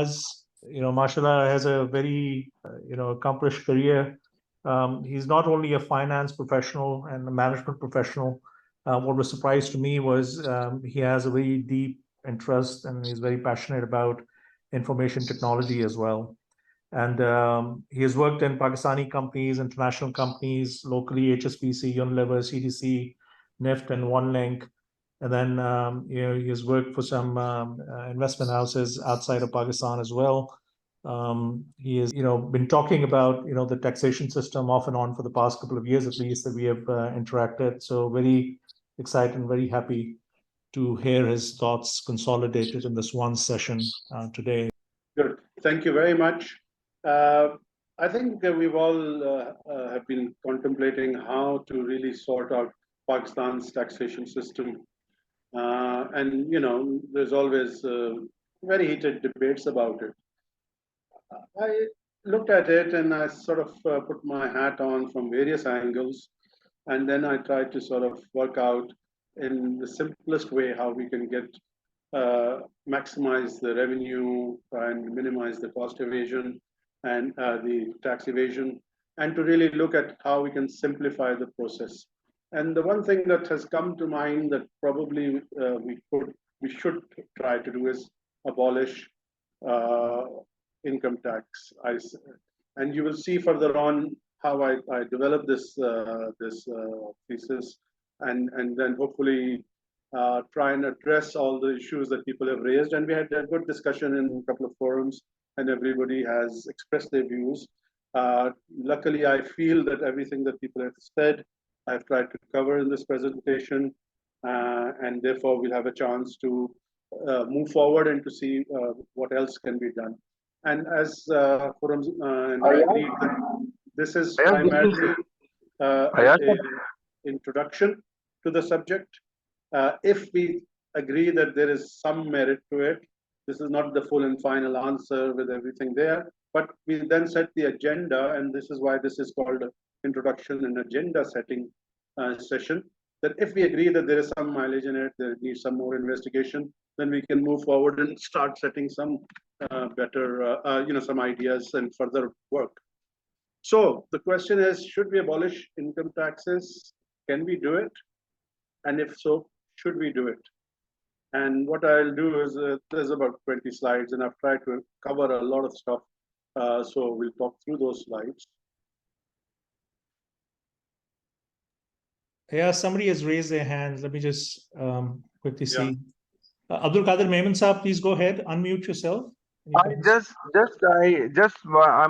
Ayaz, mashallah, has a very, accomplished career. He's not only a finance professional and a management professional. What was surprised to me was he has a very deep interest and he's very passionate about information technology as well. And he has worked in Pakistani companies, international companies, locally, HSBC, Unilever, CDC, NIFT, and OneLink. And then he has worked for some investment houses outside of Pakistan as well. He has been talking about the taxation system off and on for the past couple of years at least that we have interacted. So very excited and very happy to hear his thoughts consolidated in this one session today. Good. Thank you very much. I think we've all have been contemplating how to really sort out Pakistan's taxation system. And, there's always very heated debates about it. I looked at it and I sort of put my hat on from various angles. And then I tried to sort of work out in the simplest way how we can get maximize the revenue and minimize the cost evasion and the tax evasion, and to really look at how we can simplify the process. And the one thing that has come to mind that probably we should try to do is abolish income tax. And you will see further on how I developed this thesis, and then hopefully try and address all the issues that people have raised. And we had a good discussion in a couple of forums, and everybody has expressed their views. Luckily, I feel that everything that people have said, I've tried to cover in this presentation, and therefore we'll have a chance to move forward and to see what else can be done. And as forums and I believe that this is primarily an introduction to the subject. If we agree that there is some merit to it, this is not the full and final answer with everything there, but we then set the agenda, and this is why this is called introduction and agenda setting session, that if we agree that there is some mileage in it, there needs some more investigation, then we can move forward and start setting some better, some ideas and further work. So the question is, should we abolish income taxes? Can we do it? And if so, should we do it? And what I'll do is, there's about 20 slides, and I've tried to cover a lot of stuff. So we'll talk through those slides. Yeah, somebody has raised their hand. Let me just quickly see. Abdul Qadir Mehman Saab, please go ahead, unmute yourself. I'm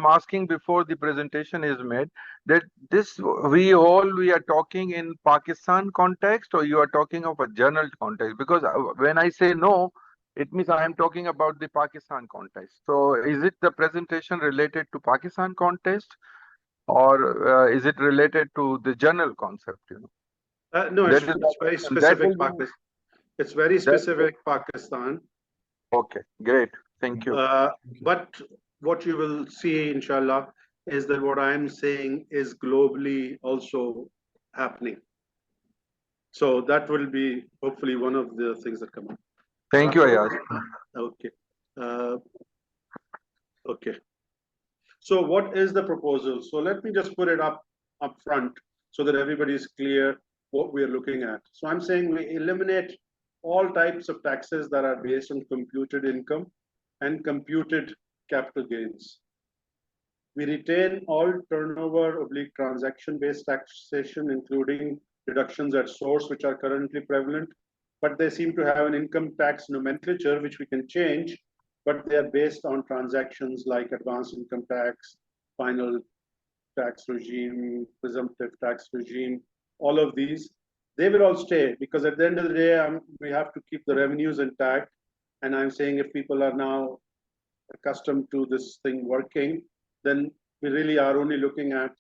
asking before the presentation is made that we are talking in Pakistan context, or you are talking of a general context? Because when I say no, it means I am talking about the Pakistan context. So is it the presentation related to Pakistan context, or is it related to the general concept? No, it's very specific. It's very specific Pakistan. Okay, great. Thank you. But what you will see, inshallah, is that what I'm saying is globally also happening. So that will be hopefully one of the things that come up. Thank you, Ayaz. Okay. Okay. So what is the proposal? So let me just put it up front so that everybody is clear what we are looking at. So I'm saying we eliminate all types of taxes that are based on computed income and computed capital gains. We retain all turnover/transaction-based taxation, including deductions at source, which are currently prevalent, but they seem to have an income tax nomenclature, which we can change, but they are based on transactions like advanced income tax, final tax regime, presumptive tax regime, all of these. They will all stay, because at the end of the day, we have to keep the revenues intact. And I'm saying if people are now accustomed to this thing working, then we really are only looking at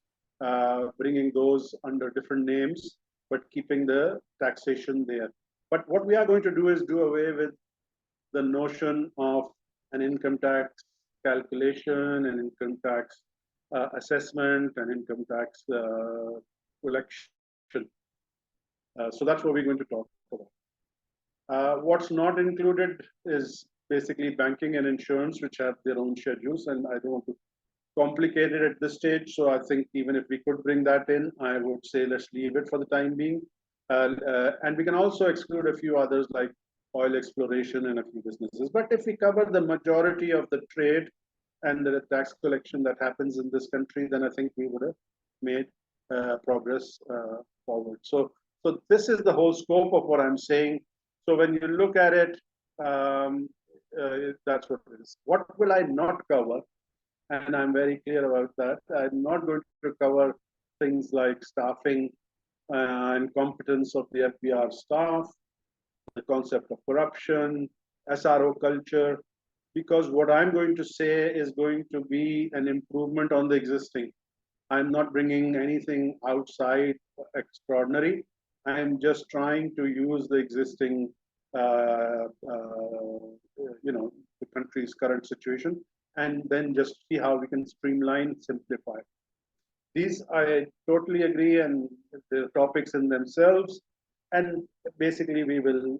bringing those under different names, but keeping the taxation there. But what we are going to do is do away with the notion of an income tax calculation, an income tax assessment, and income tax collection. So that's what we're going to talk about. What's not included is basically banking and insurance, which have their own schedules, and I don't want to complicate it at this stage. So I think even if we could bring that in, I would say let's leave it for the time being. And we can also exclude a few others like oil exploration and a few businesses. But if we cover the majority of the trade and the tax collection that happens in this country, then I think we would have made progress forward. So this is the whole scope of what I'm saying. So when you look at it, that's what it is. What will I not cover? And I'm very clear about that. I'm not going to cover things like staffing and competence of the FBR staff, the concept of corruption, SRO culture, because what I'm going to say is going to be an improvement on the existing. I'm not bringing anything outside extraordinary. I'm just trying to use the existing, the country's current situation, and then just see how we can streamline, simplify. These I totally agree, and the topics in themselves, and basically we will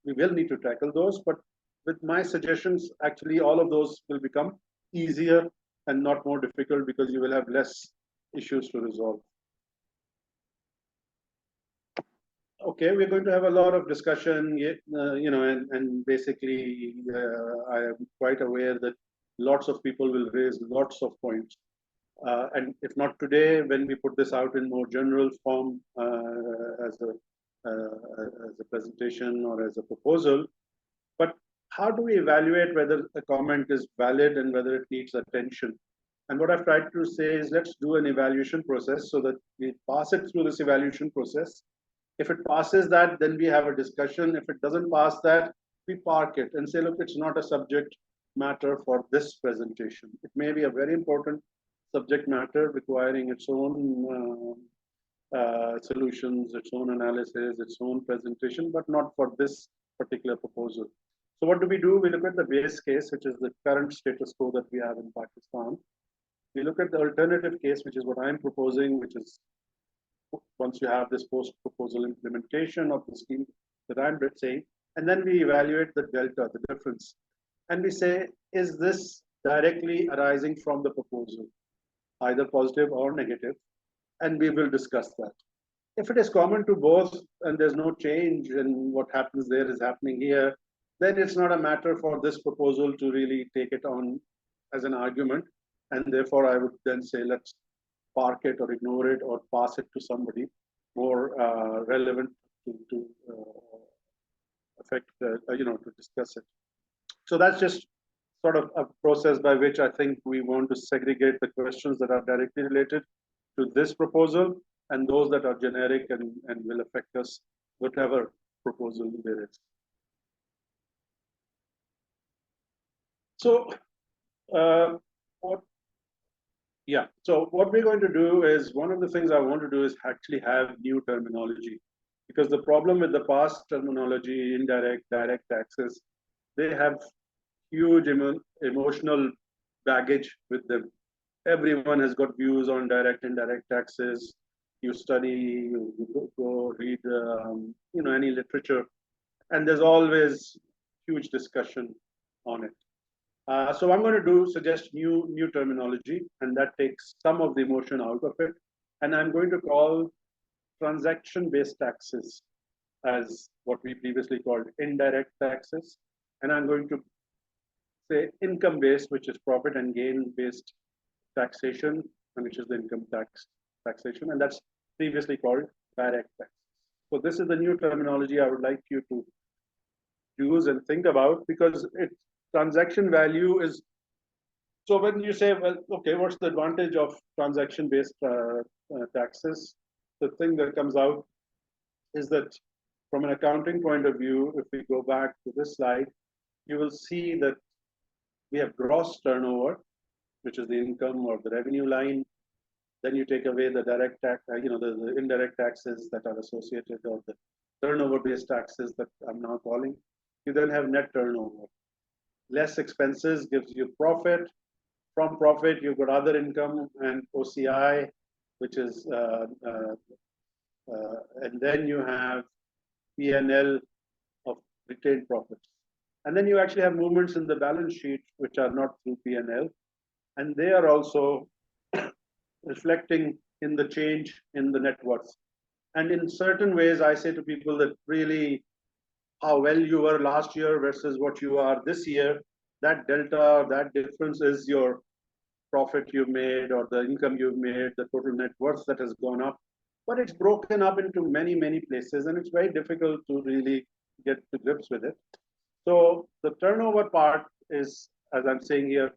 need to tackle those. But with my suggestions, actually all of those will become easier and not more difficult because you will have less issues to resolve. Okay, we're going to have a lot of discussion, and basically I am quite aware that lots of people will raise lots of points. And if not today, when we put this out in more general form as a presentation or as a proposal, but how do we evaluate whether a comment is valid and whether it needs attention? And what I've tried to say is let's do an evaluation process so that we pass it through this evaluation process. If it passes that, then we have a discussion. If it doesn't pass that, we park it and say, look, it's not a subject matter for this presentation. It may be a very important subject matter requiring its own solutions, its own analysis, its own presentation, but not for this particular proposal. So what do? We look at the base case, which is the current status quo that we have in Pakistan. We look at the alternative case, which is what I'm proposing, which is once you have this post-proposal implementation of the scheme that I'm saying, and then we evaluate the delta, the difference. And we say, is this directly arising from the proposal, either positive or negative? And we will discuss that. If it is common to both and there's no change and what happens there is happening here, then it's not a matter for this proposal to really take it on as an argument. And therefore, I would then say, let's park it or ignore it or pass it to somebody more relevant to affect, to discuss it. So that's just sort of a process by which I think we want to segregate the questions that are directly related to this proposal and those that are generic and will affect us, whatever proposal there is. So, so what we're going to do is, one of the things I want to do is actually have new terminology, because the problem with the past terminology, indirect, direct taxes, they have huge emotional baggage with them. Everyone has got views on direct and indirect taxes. You study, you go read, any literature, and there's always huge discussion on it. So I'm going to suggest new terminology, and that takes some of the emotion out of it. And I'm going to call transaction-based taxes as what we previously called indirect taxes. And I'm going to say income-based, which is profit and gain-based taxation, and which is the income taxation, and that's previously called direct tax. So this is the new terminology I would like you to use and think about, because transaction value is, so when you say, well, okay, what's the advantage of transaction-based taxes? The thing that comes out is that from an accounting point of view, if we go back to this slide, you will see that we have gross turnover, which is the income or the revenue line. Then you take away the direct tax, the indirect taxes that are associated, or the turnover-based taxes that I'm now calling. You then have net turnover. Less expenses gives you profit. From profit, you've got other income and OCI, which is, and then you have P&L of retained profits. And then you actually have movements in the balance sheet, which are not through P&L. And they are also reflecting in the change in the net worth. And in certain ways, I say to people that really how well you were last year versus what you are this year, that delta, that difference is your profit you've made or the income you've made, the total net worth that has gone up. But it's broken up into many, many places, and it's very difficult to really get to grips with it. So the turnover part is, as I'm saying here,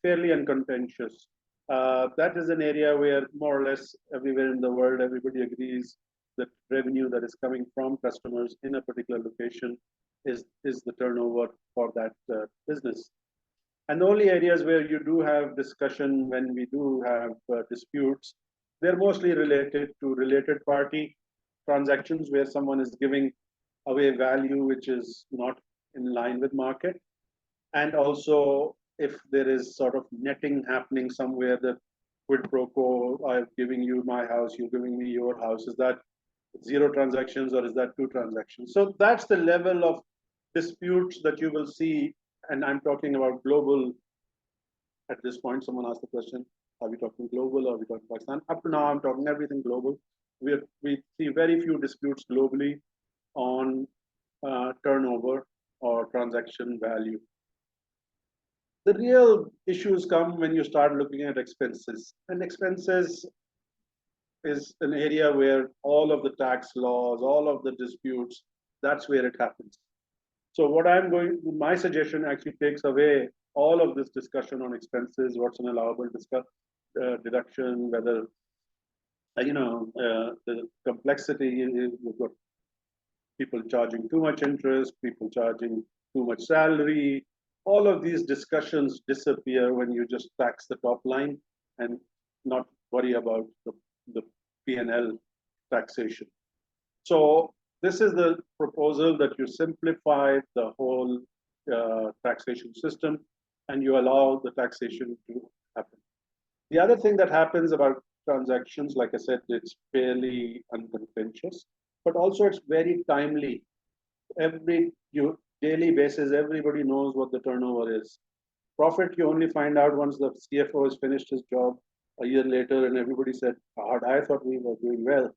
fairly uncontentious. That is an area where more or less everywhere in the world, everybody agrees that revenue that is coming from customers in a particular location is the turnover for that business. And the only areas where you do have discussion when we do have disputes, they're mostly related to related party transactions where someone is giving away value which is not in line with market. And also if there is sort of netting happening somewhere, that quid pro quo, I'm giving you my house, you're giving me your house, is that 0 transactions or is that 2 transactions? So that's the level of disputes that you will see. And I'm talking about global at this point. Someone asked the question, are we talking global or are we talking Pakistan? Up to now, I'm talking everything global. We see very few disputes globally on turnover or transaction value. The real issues come when you start looking at expenses. And expenses is an area where all of the tax laws, all of the disputes, that's where it happens. So what my suggestion actually takes away all of this discussion on expenses, what's an allowable deduction, whether, the complexity, you've got people charging too much interest, people charging too much salary. All of these discussions disappear when you just tax the top line and not worry about the P&L taxation. So this is the proposal, that you simplify the whole taxation system and you allow the taxation to happen. The other thing that happens about transactions, like I said, it's fairly uncontentious, but also it's very timely. Daily basis, everybody knows what the turnover is. Profit, you only find out once the CFO has finished his job a year later and everybody said, I thought we were doing well.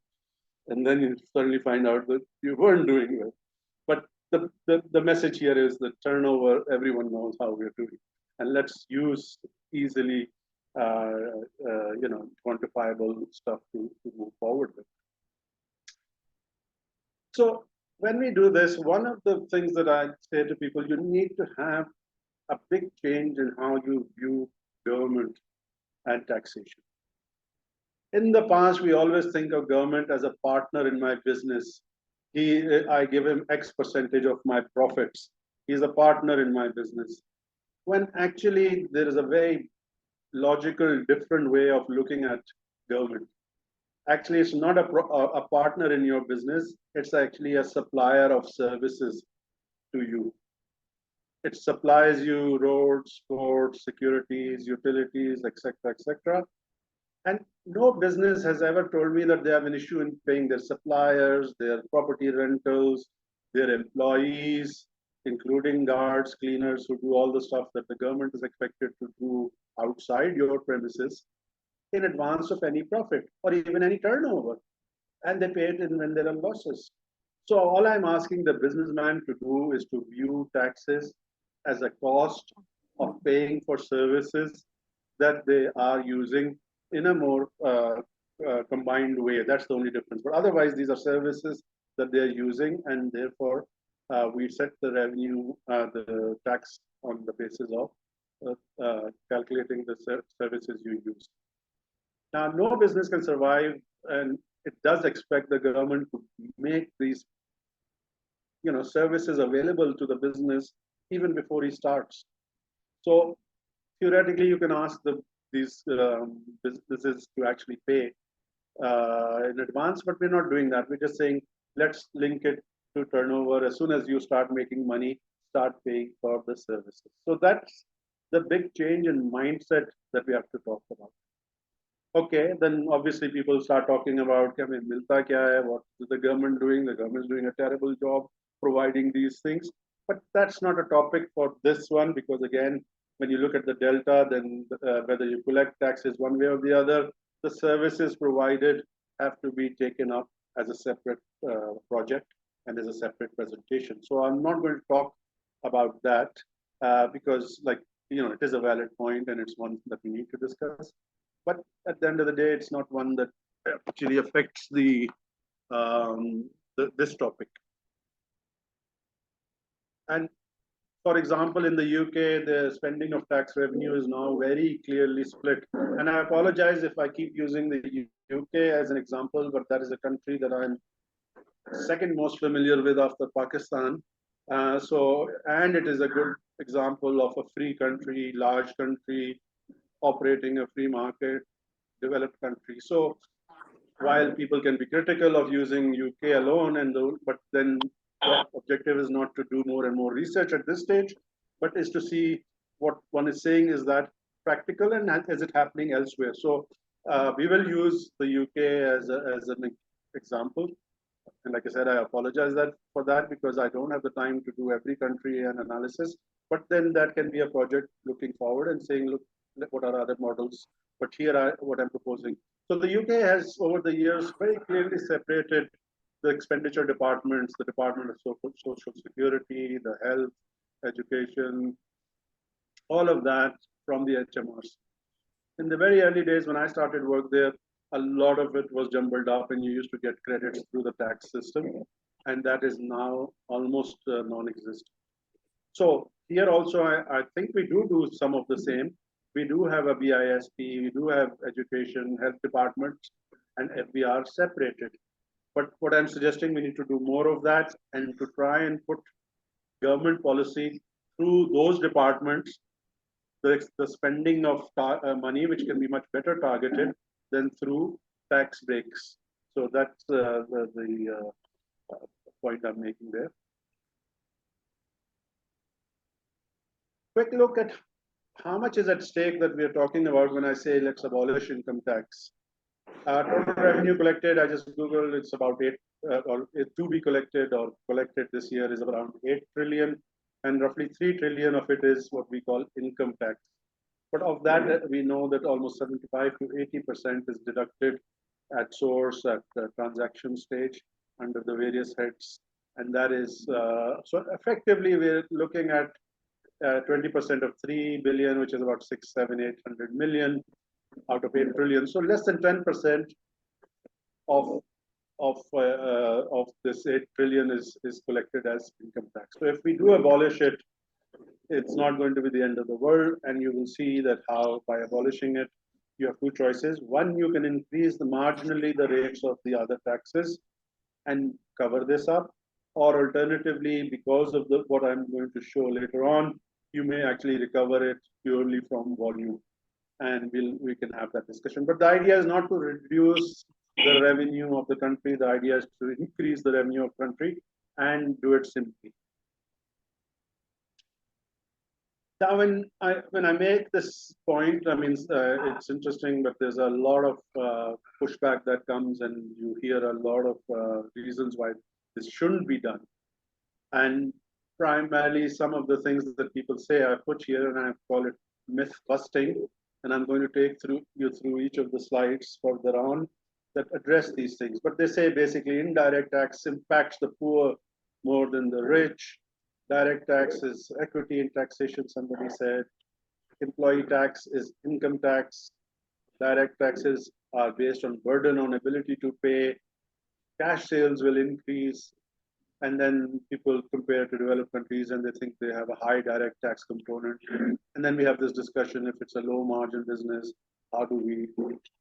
And then you suddenly find out that you weren't doing well. But the message here is that turnover, everyone knows how we're doing. And let's use easily quantifiable stuff to move forward with. So when we do this, one of the things that I say to people, you need to have a big change in how you view government and taxation. In the past, we always think of government as a partner in my business. I give him X percentage of my profits. He's a partner in my business. When actually there is a very logical, different way of looking at government. Actually, it's not a partner in your business. It's actually a supplier of services to you. It supplies you roads, ports, securities, utilities, etc., etc. And no business has ever told me that they have an issue in paying their suppliers, their property rentals, their employees, including guards, cleaners who do all the stuff that the government is expected to do outside your premises in advance of any profit or even any turnover. And they pay it in when there are losses. So all I'm asking the businessman to do is to view taxes as a cost of paying for services that they are using in a more combined way. That's the only difference. But otherwise, these are services that they're using, and therefore we set the revenue, the tax on the basis of calculating the services you use. Now, no business can survive, and it does expect the government to make these services available to the business even before he starts. So theoretically, you can ask these businesses to actually pay in advance, but we're not doing that. We're just saying, let's link it to turnover. As soon as you start making money, start paying for the services. So that's the big change in mindset that we have to talk about. Okay, then obviously people start talking about, milta kya hai? What is the government doing? The government is doing a terrible job providing these things. But that's not a topic for this one, because again, when you look at the delta, then whether you collect taxes one way or the other, the services provided have to be taken up as a separate project and as a separate presentation. So I'm not going to talk about that because, like, it is a valid point and it's one that we need to discuss. But at the end of the day, it's not one that actually affects this topic. And for example, in the UK, the spending of tax revenue is now very clearly split. And I apologize if I keep using the UK as an example, but that is a country that I'm second most familiar with after Pakistan. And it is a good example of a free country, large country, operating a free market, developed country. So while people can be critical of using UK alone, but then the objective is not to do more and more research at this stage, but is to see what one is saying is that practical and is it happening elsewhere. So we will use the UK as an example. And like I said, I apologize for that because I don't have the time to do every country and analysis. But then that can be a project looking forward and saying, look, what are other models? But here what I'm proposing. So the UK has, over the years, very clearly separated the expenditure departments, the Department of Social Security, the health, education, all of that from the HMRs. In the very early days when I started work there, a lot of it was jumbled up and you used to get credits through the tax system. And that is now almost non-existent. So here also, I think we do some of the same. We do have a BISP, we do have education, health departments, and FBR separated. But what I'm suggesting, we need to do more of that and to try and put government policy through those departments, the spending of money, which can be much better targeted than through tax breaks. So that's the point I'm making there. Quick look at how much is at stake that we are talking about when I say let's abolish income tax. Total revenue collected, I just Googled, it's about or to be collected or collected this year is around 8 trillion, and roughly 3 trillion of it is what we call income tax. But of that, we know that almost 75 to 80% is deducted at source, at the transaction stage, under the various heads. And that is, so effectively, we're looking at 20% of 3 billion, which is about 6, 7, 800 million out of 8 trillion. So less than 10% of this 8 trillion is collected as income tax. So if we do abolish it, it's not going to be the end of the world. And you will see that how by abolishing it, you have two choices. One, you can increase marginally the rates of the other taxes and cover this up. Or alternatively, because of what I'm going to show later on, you may actually recover it purely from volume. And we can have that discussion. But the idea is not to reduce the revenue of the country. The idea is to increase the revenue of the country and do it simply. Now, when I make this point, I mean, it's interesting, but there's a lot of pushback that comes, and you hear a lot of reasons why this shouldn't be done. And primarily, some of the things that people say I put here, and I call it myth busting. And I'm going to take you through each of the slides further on that address these things. But they say basically indirect tax impacts the poor more than the rich. Direct tax is equity in taxation, somebody said. Employee tax is income tax. Direct taxes are based on burden on ability to pay. Cash sales will increase. And then people compare to developed countries and they think they have a high direct tax component. And then we have this discussion, if it's a low margin business, how do we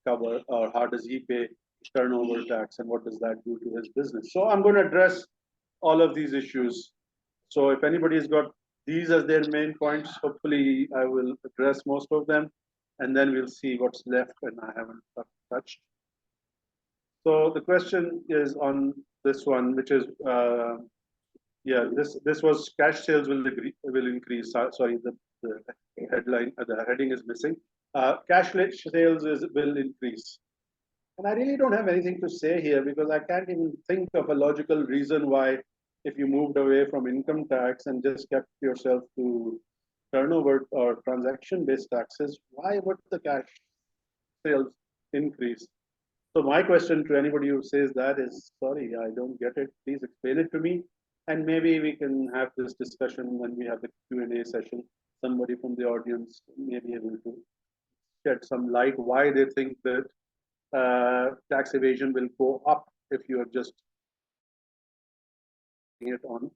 cover, or how does he pay turnover tax, and what does that do to his business? So I'm going to address all of these issues. So if anybody's got these as their main points, hopefully I will address most of them, and then we'll see what's left and I haven't touched. So the question is on this one, which is, this was cash sales will increase. Sorry, the headline, the heading is missing. Cash sales will increase. And I really don't have anything to say here because I can't even think of a logical reason why if you moved away from income tax and just kept yourself to turnover or transaction-based taxes, why would the cash sales increase? So my question to anybody who says that is, sorry, I don't get it. Please explain it to me. And maybe we can have this discussion when we have the Q&A session. Somebody from the audience may be able to shed some light why they think that tax evasion will go up if you are just paying it on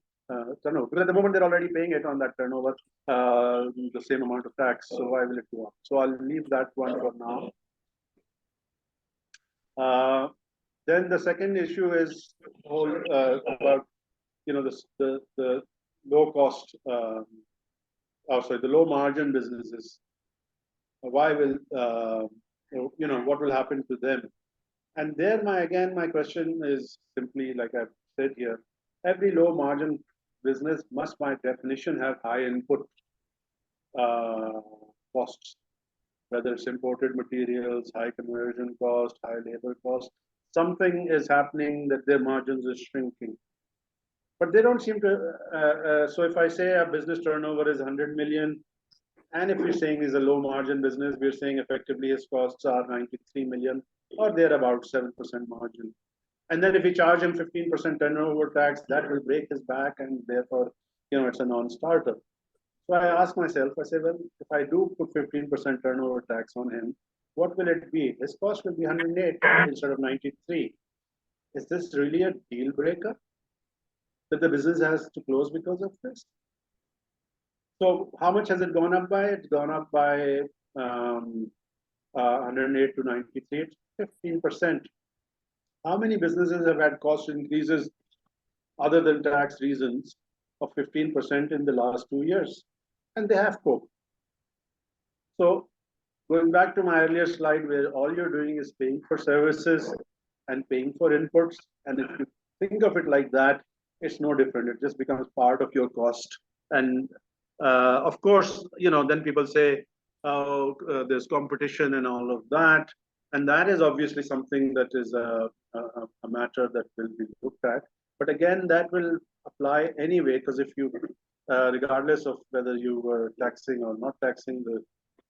turnover. Because at the moment they're already paying it on that turnover, the same amount of tax. So why will it go up? So I'll leave that one for now. Then the second issue is whole about the low cost, the low margin businesses. Why will what will happen to them? And there, my question is simply like I've said here: every low margin business must, by definition, have high input costs, whether it's imported materials, high conversion cost, high labor cost. Something is happening that their margins is shrinking. But they don't seem to, so if I say a business turnover is 100 million, and if you're saying is a low margin business, we're saying effectively his costs are 93 million, or they're about 7% margin. And then if we charge him 15% turnover tax, that will break his back, and therefore, it's a non-starter. So I ask myself, I say, well, if I do put 15% turnover tax on him, what will it be? His cost will be 108 instead of 93. Is this really a deal breaker that the business has to close because of this? So how much has it gone up by? It's gone up by 108 to 93, it's 15%. How many businesses have had cost increases other than tax reasons of 15% in the last 2 years? And they have coped. So going back to my earlier slide, where all you're doing is paying for services and paying for inputs. And if you think of it like that, it's no different. It just becomes part of your cost. And of course, then people say, oh, there's competition and all of that. And that is obviously something that is a matter that will be looked at. But again, that will apply anyway, because if you, regardless of whether you were taxing or not taxing,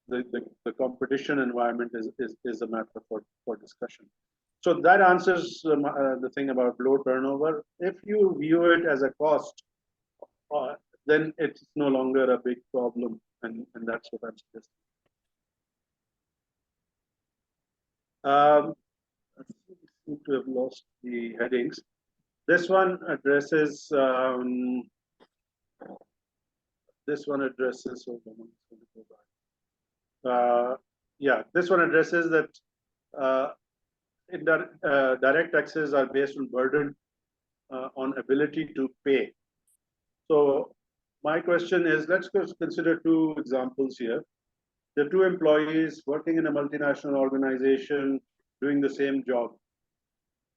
the competition environment is a matter for discussion. So that answers the thing about low turnover. If you view it as a cost, then it's no longer a big problem, and that's what I'm suggesting. I seem to have lost the headings. This one addresses. This one addresses. This one addresses that direct taxes are based on burden on ability to pay. So my question is, let's consider two examples here. There are two employees working in a multinational organization doing the same job.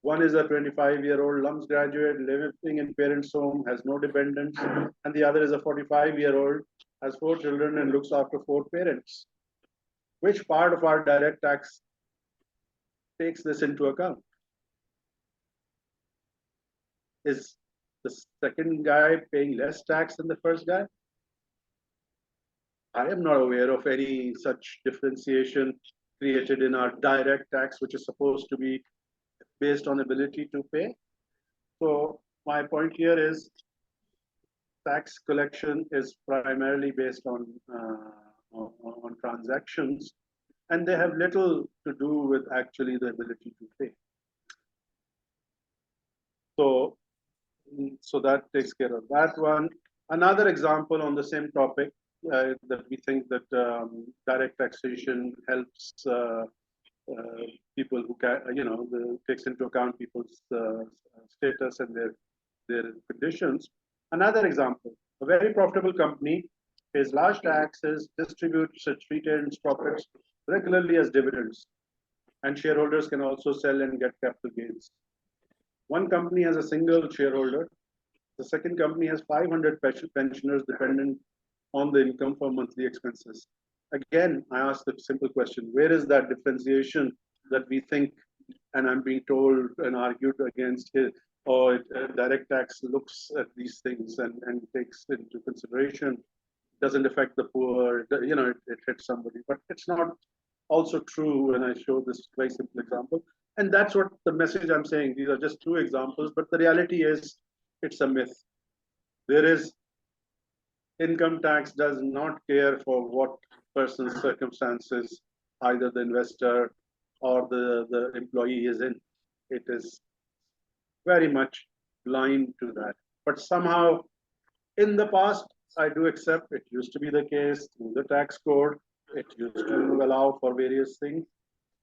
One is a 25-year-old LUMS graduate living in parents' home, has no dependents, and the other is a 45-year-old, has 4 children and looks after 4 parents. Which part of our direct tax takes this into account? Is the second guy paying less tax than the first guy? I am not aware of any such differentiation created in our direct tax, which is supposed to be based on ability to pay. So my point here is tax collection is primarily based on transactions, and they have little to do with actually the ability to pay. So that takes care of that one. Another example on the same topic that we think that direct taxation helps people who can, takes into account people's status and their conditions. Another example: a very profitable company pays large taxes, distributes its retained profits regularly as dividends, and shareholders can also sell and get capital gains. One company has a single shareholder. The second company has 500 pensioners dependent on the income for monthly expenses. Again, I ask the simple question: where is that differentiation that we think, and I'm being told and argued against here, or direct tax looks at these things and takes into consideration, doesn't affect the poor, it hits somebody. But it's not also true when I show this very simple example. And that's what the message I'm saying. These are just two examples, but the reality is it's a myth. There is income tax does not care for what person's circumstances, either the investor or the employee is in. It is very much blind to that. But somehow in the past, I do accept it used to be the case through the tax code. It used to allow for various things,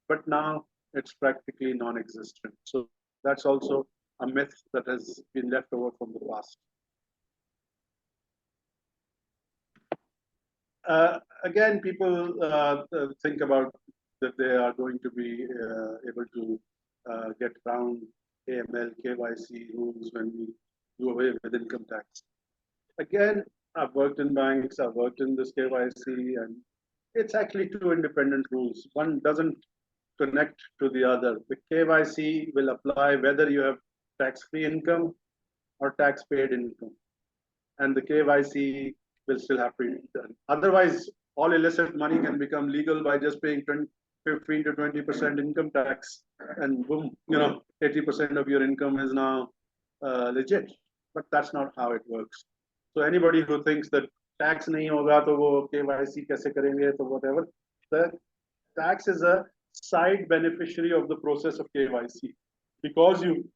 but now it's practically non-existent. So that's also a myth that has been left over from the past. Again, people think about that they are going to be able to get around AML, KYC rules when we do away with income tax. Again, I've worked in banks, I've worked in this KYC, and it's actually two independent rules. One doesn't connect to the other. The KYC will apply whether you have tax-free income or tax-paid income. And the KYC will still have to be done. Otherwise, all illicit money can become legal by just paying 15 to 20% income tax, and boom, 80% of your income is now legit. But that's not how it works. So anybody who thinks that tax nahi hoga to wo KYC kaise karenge to whatever, the tax is a side beneficiary of the process of KYC. Because you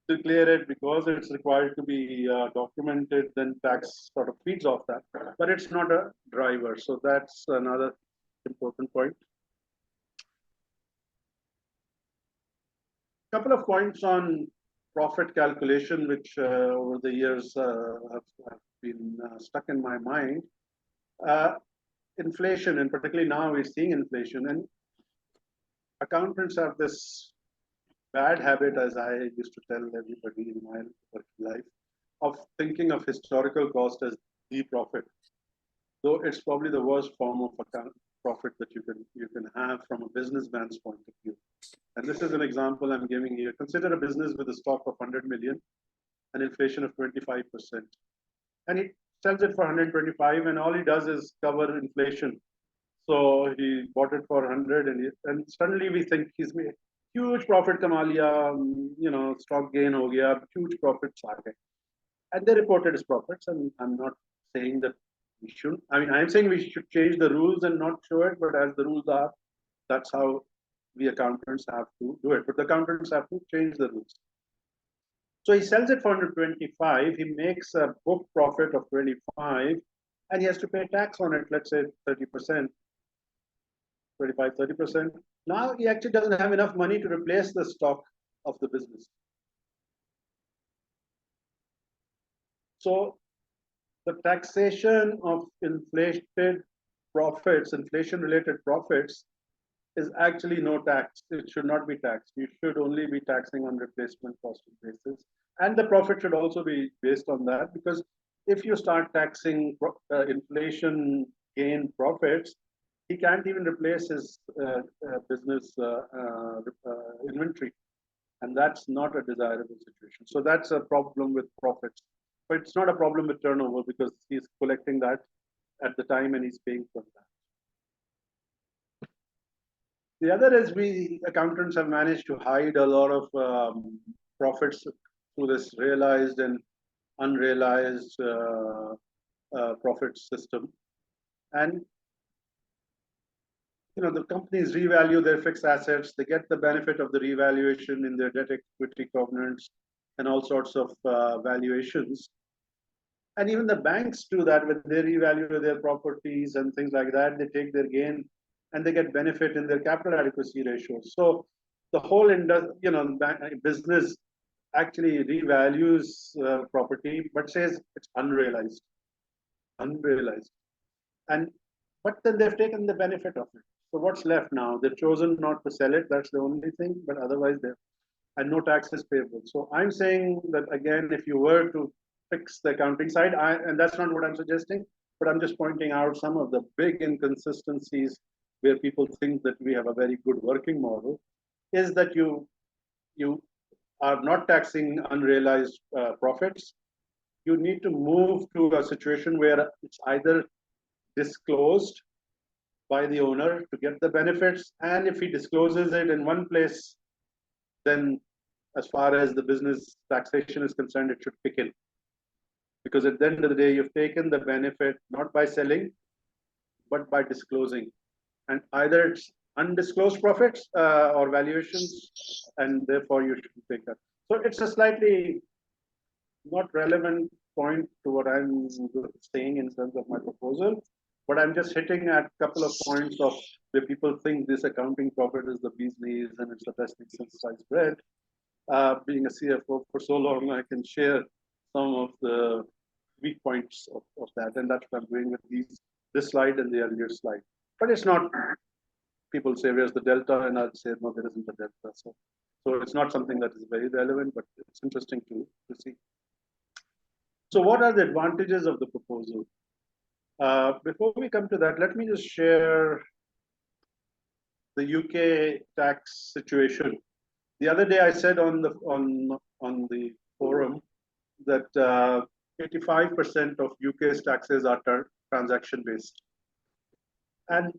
declare it, because it's required to be documented, then tax sort of feeds off that, but it's not a driver. So that's another important point. Couple of points on profit calculation, which over the years have been stuck in my mind. Inflation, and particularly now we're seeing inflation, and accountants have this bad habit, as I used to tell everybody in my working life, of thinking of historical cost as the profit, though it's probably the worst form of profit that you can have from a businessman's point of view. And this is an example I'm giving here. Consider a business with a stock of 100 million and inflation of 25%. And he sells it for 125, and all he does is cover inflation. So he bought it for 100, and suddenly we think he's made huge profit, kama liya, stock gain ho gaya, huge profits aa gaye. And they reported his profits, and I'm not saying that we shouldn't. I mean, I'm saying we should change the rules and not show it, but as the rules are, that's how we accountants have to do it. But the accountants have to change the rules. So he sells it for 125, he makes a book profit of 25, and he has to pay tax on it, let's say 30%, 25, 30%. Now he actually doesn't have enough money to replace the stock of the business. So the taxation of inflated profits, inflation-related profits, is actually no tax. It should not be taxed. You should only be taxing on replacement cost basis. And the profit should also be based on that, because if you start taxing inflation gain profits, he can't even replace his business inventory. And that's not a desirable situation. So that's a problem with profits. But it's not a problem with turnover, because he's collecting that at the time and he's paying for that. The other is we accountants have managed to hide a lot of profits through this realized and unrealized profit system. And the companies revalue their fixed assets, they get the benefit of the revaluation in their debt equity covenants and all sorts of valuations. And even the banks do that when they revalue their properties and things like that. They take their gain and they get benefit in their capital adequacy ratios. So the whole business actually revalues property, but says it's unrealized. But then they've taken the benefit of it. So what's left now? They've chosen not to sell it. That's the only thing. But otherwise, and no tax is payable. So I'm saying that again, if you were to fix the accounting side, and that's not what I'm suggesting, but I'm just pointing out some of the big inconsistencies where people think that we have a very good working model, is that you are not taxing unrealized profits, you need to move to a situation where it's either disclosed by the owner to get the benefits, and if he discloses it in one place, then as far as the business taxation is concerned, it should kick in. Because at the end of the day, you've taken the benefit not by selling, but by disclosing. And either it's undisclosed profits or valuations, and therefore you should take that. So it's a slightly not relevant point to what I'm saying in terms of my proposal, but I'm just hitting at a couple of points of where people think this accounting profit is the bee's knees and it's the best thing since sliced bread. Being a CFO for so long, I can share some of the weak points of that, and that's what I'm doing with this slide and the earlier slide. But it's not, people say, where's the delta? And I'll say, no, there isn't a delta. So it's not something that is very relevant, but it's interesting to see. So what are the advantages of the proposal? Before we come to that, let me just share the UK tax situation. The other day I said on the forum that 85% of UK's taxes are transaction based. And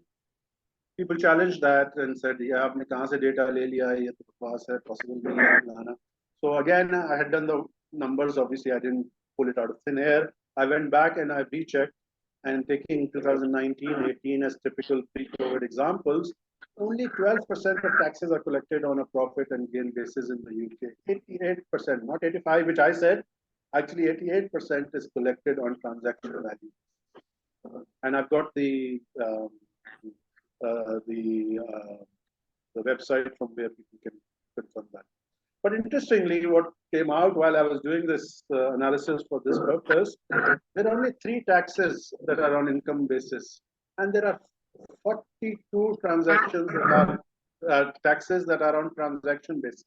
people challenged that and said, yeah, aapne kahan se data le liya, ye to pass hai, possible nahi hai, lana. So again, I had done the numbers. Obviously, I didn't pull it out of thin air. I went back and I rechecked, and taking 2019-18 as typical pre-COVID examples, only 12% of taxes are collected on a profit and gain basis in the UK. 88%, not 85, which I said. Actually, 88% is collected on transaction value. And I've got the website from where people can confirm that. But interestingly, what came out while I was doing this analysis for this purpose, there are only 3 taxes that are on income basis, and there are 42 transactions that are taxes that are on transaction basis.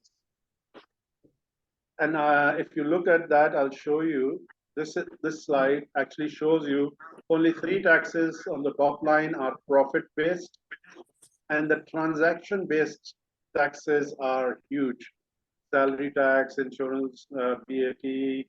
And if you look at that, I'll show you. This slide actually shows you only 3 taxes on the top line are profit based, and the transaction based taxes are huge. Salary tax, insurance, VAT,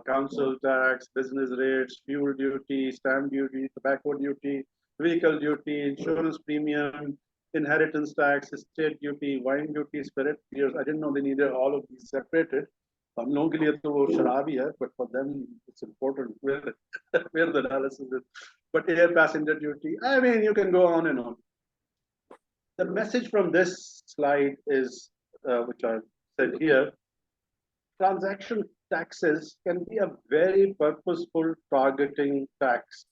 council tax, business rates, fuel duty, stamp duty, tobacco duty, vehicle duty, insurance premium, inheritance tax, estate duty, wine duty, spirit beers. I didn't know they needed all of these separated. Hum logon ke liye to wo sharab hi hai, but for them it's important where the analysis is. But air passenger duty, I mean, you can go on and on. The message from this slide is, which I said here, transaction taxes can be a very purposeful targeting tax,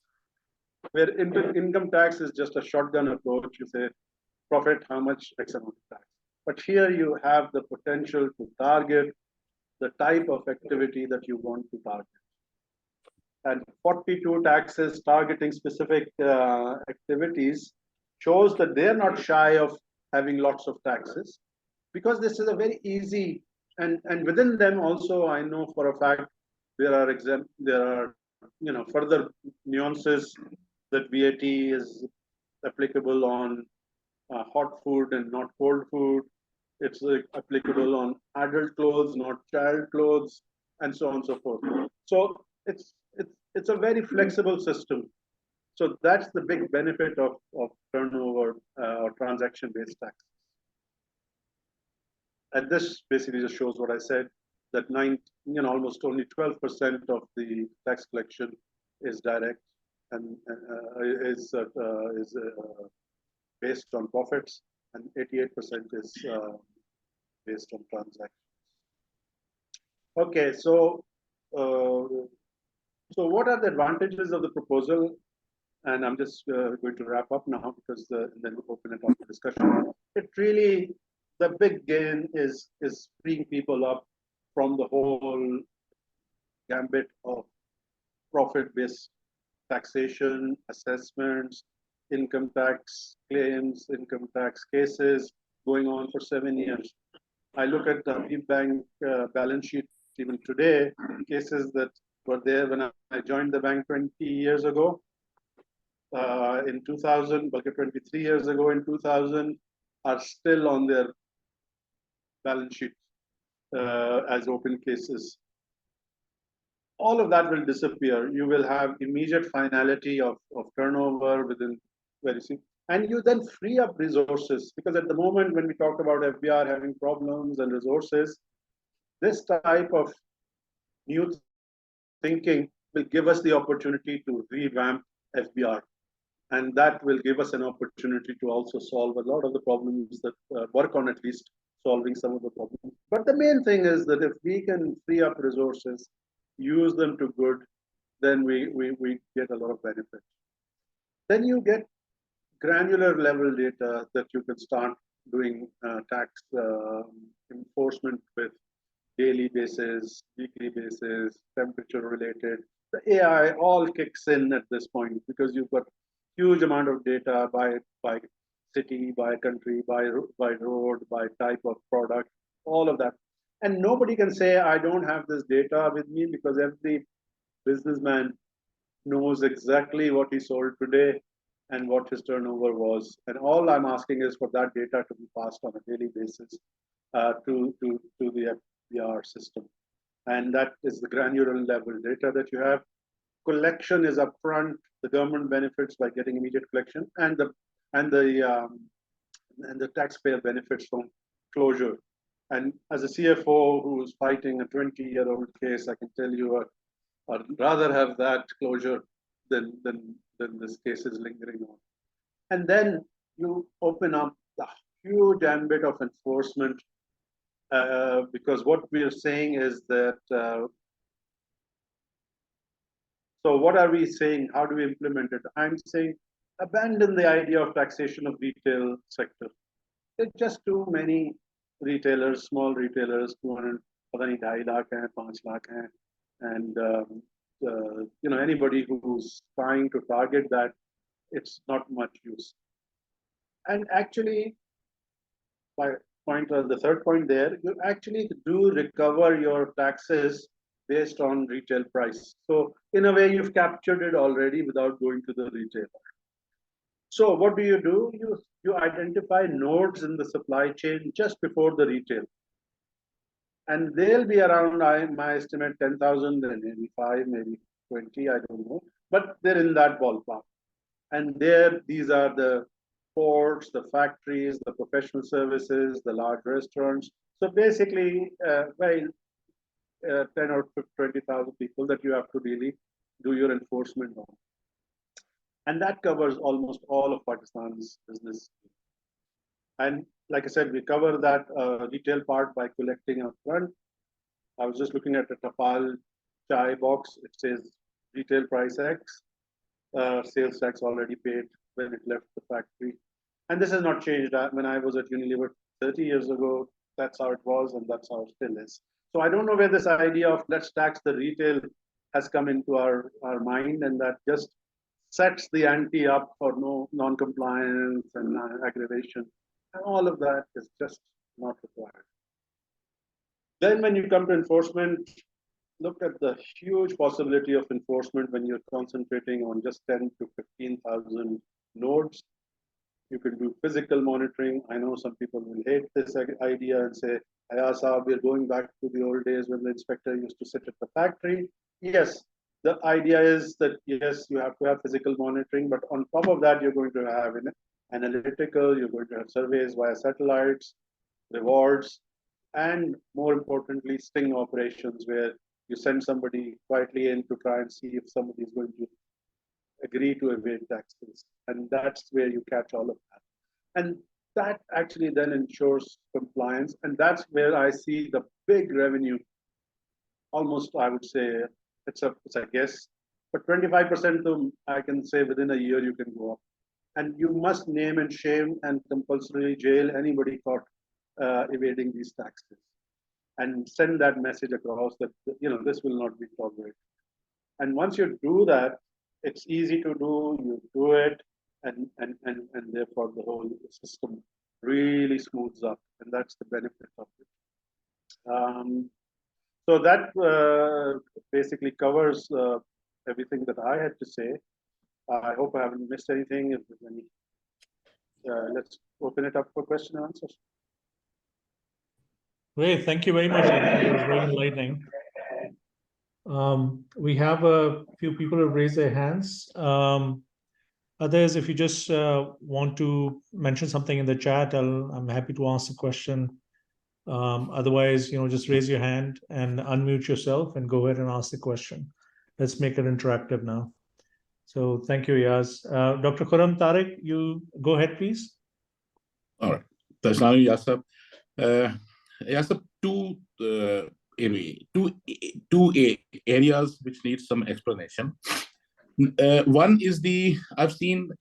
where income tax is just a shotgun approach. You say, profit, how much, X amount of tax. But here you have the potential to target the type of activity that you want to target. And 42 taxes targeting specific activities shows that they're not shy of having lots of taxes, because this is a very easy, and within them also, I know for a fact there are further nuances that VAT is applicable on hot food and not cold food. It's applicable on adult clothes, not child clothes, and so on and so forth. So it's a very flexible system. So that's the big benefit of turnover or transaction-based tax. And this basically just shows what I said, that almost only 12% of the tax collection is direct and is based on profits, and 88% is based on transactions. Okay, so what are the advantages of the proposal? And I'm just going to wrap up now, because then we'll open it up to discussion. It really, the big gain is freeing people up from the whole gambit of profit-based taxation, assessments, income tax claims, income tax cases going on for 7 years. I look at the bank balance sheet even today, cases that were there when I joined the bank 20 years ago. In 2000, but 23 years ago in 2000, are still on their balance sheet. as open cases. All of that will disappear. You will have immediate finality of turnover within very soon. And you then free up resources, because at the moment when we talk about FBR having problems and resources, this type of new thinking will give us the opportunity to revamp FBR. And that will give us an opportunity to also solve a lot of the problems that work on at least solving some of the problems. But the main thing is that if we can free up resources, use them to good, then we get a lot of benefit. Then you get granular level data that you can start doing tax enforcement with daily basis, weekly basis, temperature related. The AI all kicks in at this point because you've got huge amount of data by city, by country, by road, by type of product, all of that. And nobody can say, I don't have this data with me, because every businessman knows exactly what he sold today and what his turnover was. And all I'm asking is for that data to be passed on a daily basis to the FBR system. And that is the granular level data that you have. Collection is upfront. The government benefits by getting immediate collection, and the taxpayer benefits from closure. And as a CFO who's fighting a 20-year-old case, I can tell you I'd rather have that closure than this case is lingering on. And then you open up the huge ambit of enforcement, because what we are saying is that so what are we saying? How do we implement it? I'm saying abandon the idea of taxation of retail sector. There's just too many retailers, small retailers, 200, 2.5 lakh, 5 lakh, and anybody who's trying to target that, it's not much use. And actually, the third point there, you actually do recover your taxes based on retail price. So in a way, you've captured it already without going to the retailer. So what do? You identify nodes in the supply chain just before the retail. And they'll be around, my estimate, 10,000, maybe 5, maybe 20, I don't know. But they're in that ballpark. And these are the ports, the factories, the professional services, the large restaurants. So basically, 10 or 20,000 people that you have to really do your enforcement on. And that covers almost all of Pakistan's business. And like I said, we cover that retail part by collecting up front. I was just looking at the Tapal chai box. It says retail price X, sales tax already paid when it left the factory. And this has not changed. When I was at Unilever 30 years ago, that's how it was, and that's how it still is. So I don't know where this idea of let's tax the retail has come into our mind, and that just sets the ante up for non-compliance and aggravation. And all of that is just not required. Then when you come to enforcement, look at the huge possibility of enforcement when you're concentrating on just 10 to 15,000 nodes. You can do physical monitoring. I know some people will hate this idea and say, Ayaz Ahmed, we're going back to the old days when the inspector used to sit at the factory. Yes, the idea is that, yes, you have to have physical monitoring, but on top of that, you're going to have analytical, you're going to have surveys via satellites, rewards, and more importantly, sting operations, where you send somebody quietly in to try and see if somebody is going to agree to evade taxes. And that's where you catch all of that. And that actually then ensures compliance. And that's where I see the big revenue. Almost, I would say, it's a guess, but 25% I can say within a year you can go up. And you must name and shame and compulsorily jail anybody caught evading these taxes, and send that message across that this will not be tolerated. And once you do that, it's easy to do. You do it, and therefore the whole system really smooths up, and that's the benefit of it. So that basically covers everything that I had to say. I hope I haven't missed anything. If there's any, let's open it up for question and answers. Great, thank you very much. It was very enlightening. We have a few people who have raised their hands. Others, if you just want to mention something in the chat, I'm happy to answer the question. Otherwise, just raise your hand and unmute yourself and go ahead and ask the question. Let's make it interactive now. So thank you, Ayaz. Dr. Khurram Tariq, you go ahead, please. All right. Tashlami Yasab. Yasab, two areas which need some explanation. One is I've seen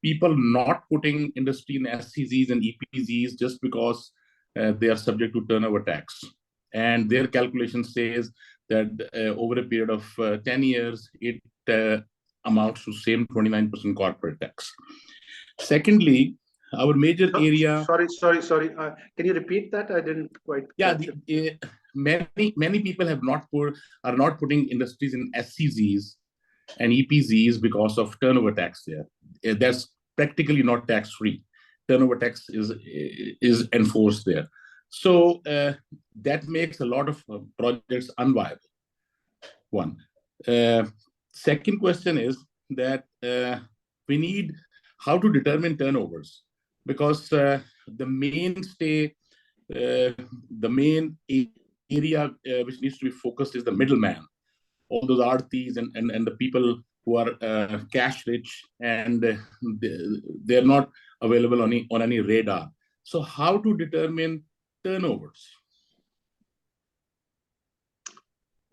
people not putting industry in SCZs and EPZs just because they are subject to turnover tax. And their calculation says that over a period of 10 years, it amounts to same 29% corporate tax. Secondly, our major area. Sorry. Can you repeat that? I didn't quite. Yeah, many people are not putting industries in SCZs and EPZs because of turnover tax there. That's practically not tax-free. Turnover tax is enforced there. So that makes a lot of projects unviable. One. Second question is that we need how to determine turnovers, because the mainstay, the main area which needs to be focused is the middleman. All those artis and the people who are cash rich, and they're not available on any radar. So how to determine turnovers?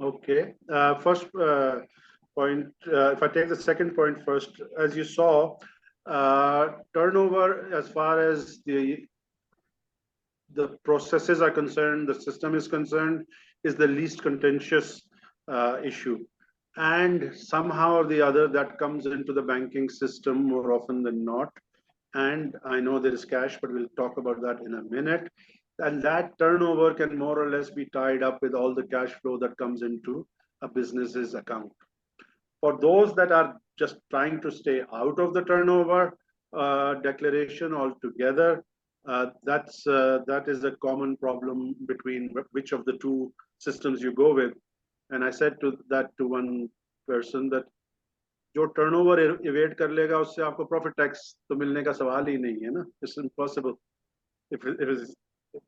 Okay. First point, if I take the second point first, as you saw, turnover, as far as the processes are concerned, the system is concerned, is the least contentious issue. And somehow or the other, that comes into the banking system more often than not. And I know there is cash, but we'll talk about that in a minute. And that turnover can more or less be tied up with all the cash flow that comes into a business's account. For those that are just trying to stay out of the turnover declaration altogether, that is a common problem between which of the two systems you go with. And I said to one person that जो turnover evade कर लेगा उससे आपको profit tax तो मिलने का सवाल ही नहीं है ना. It's impossible. If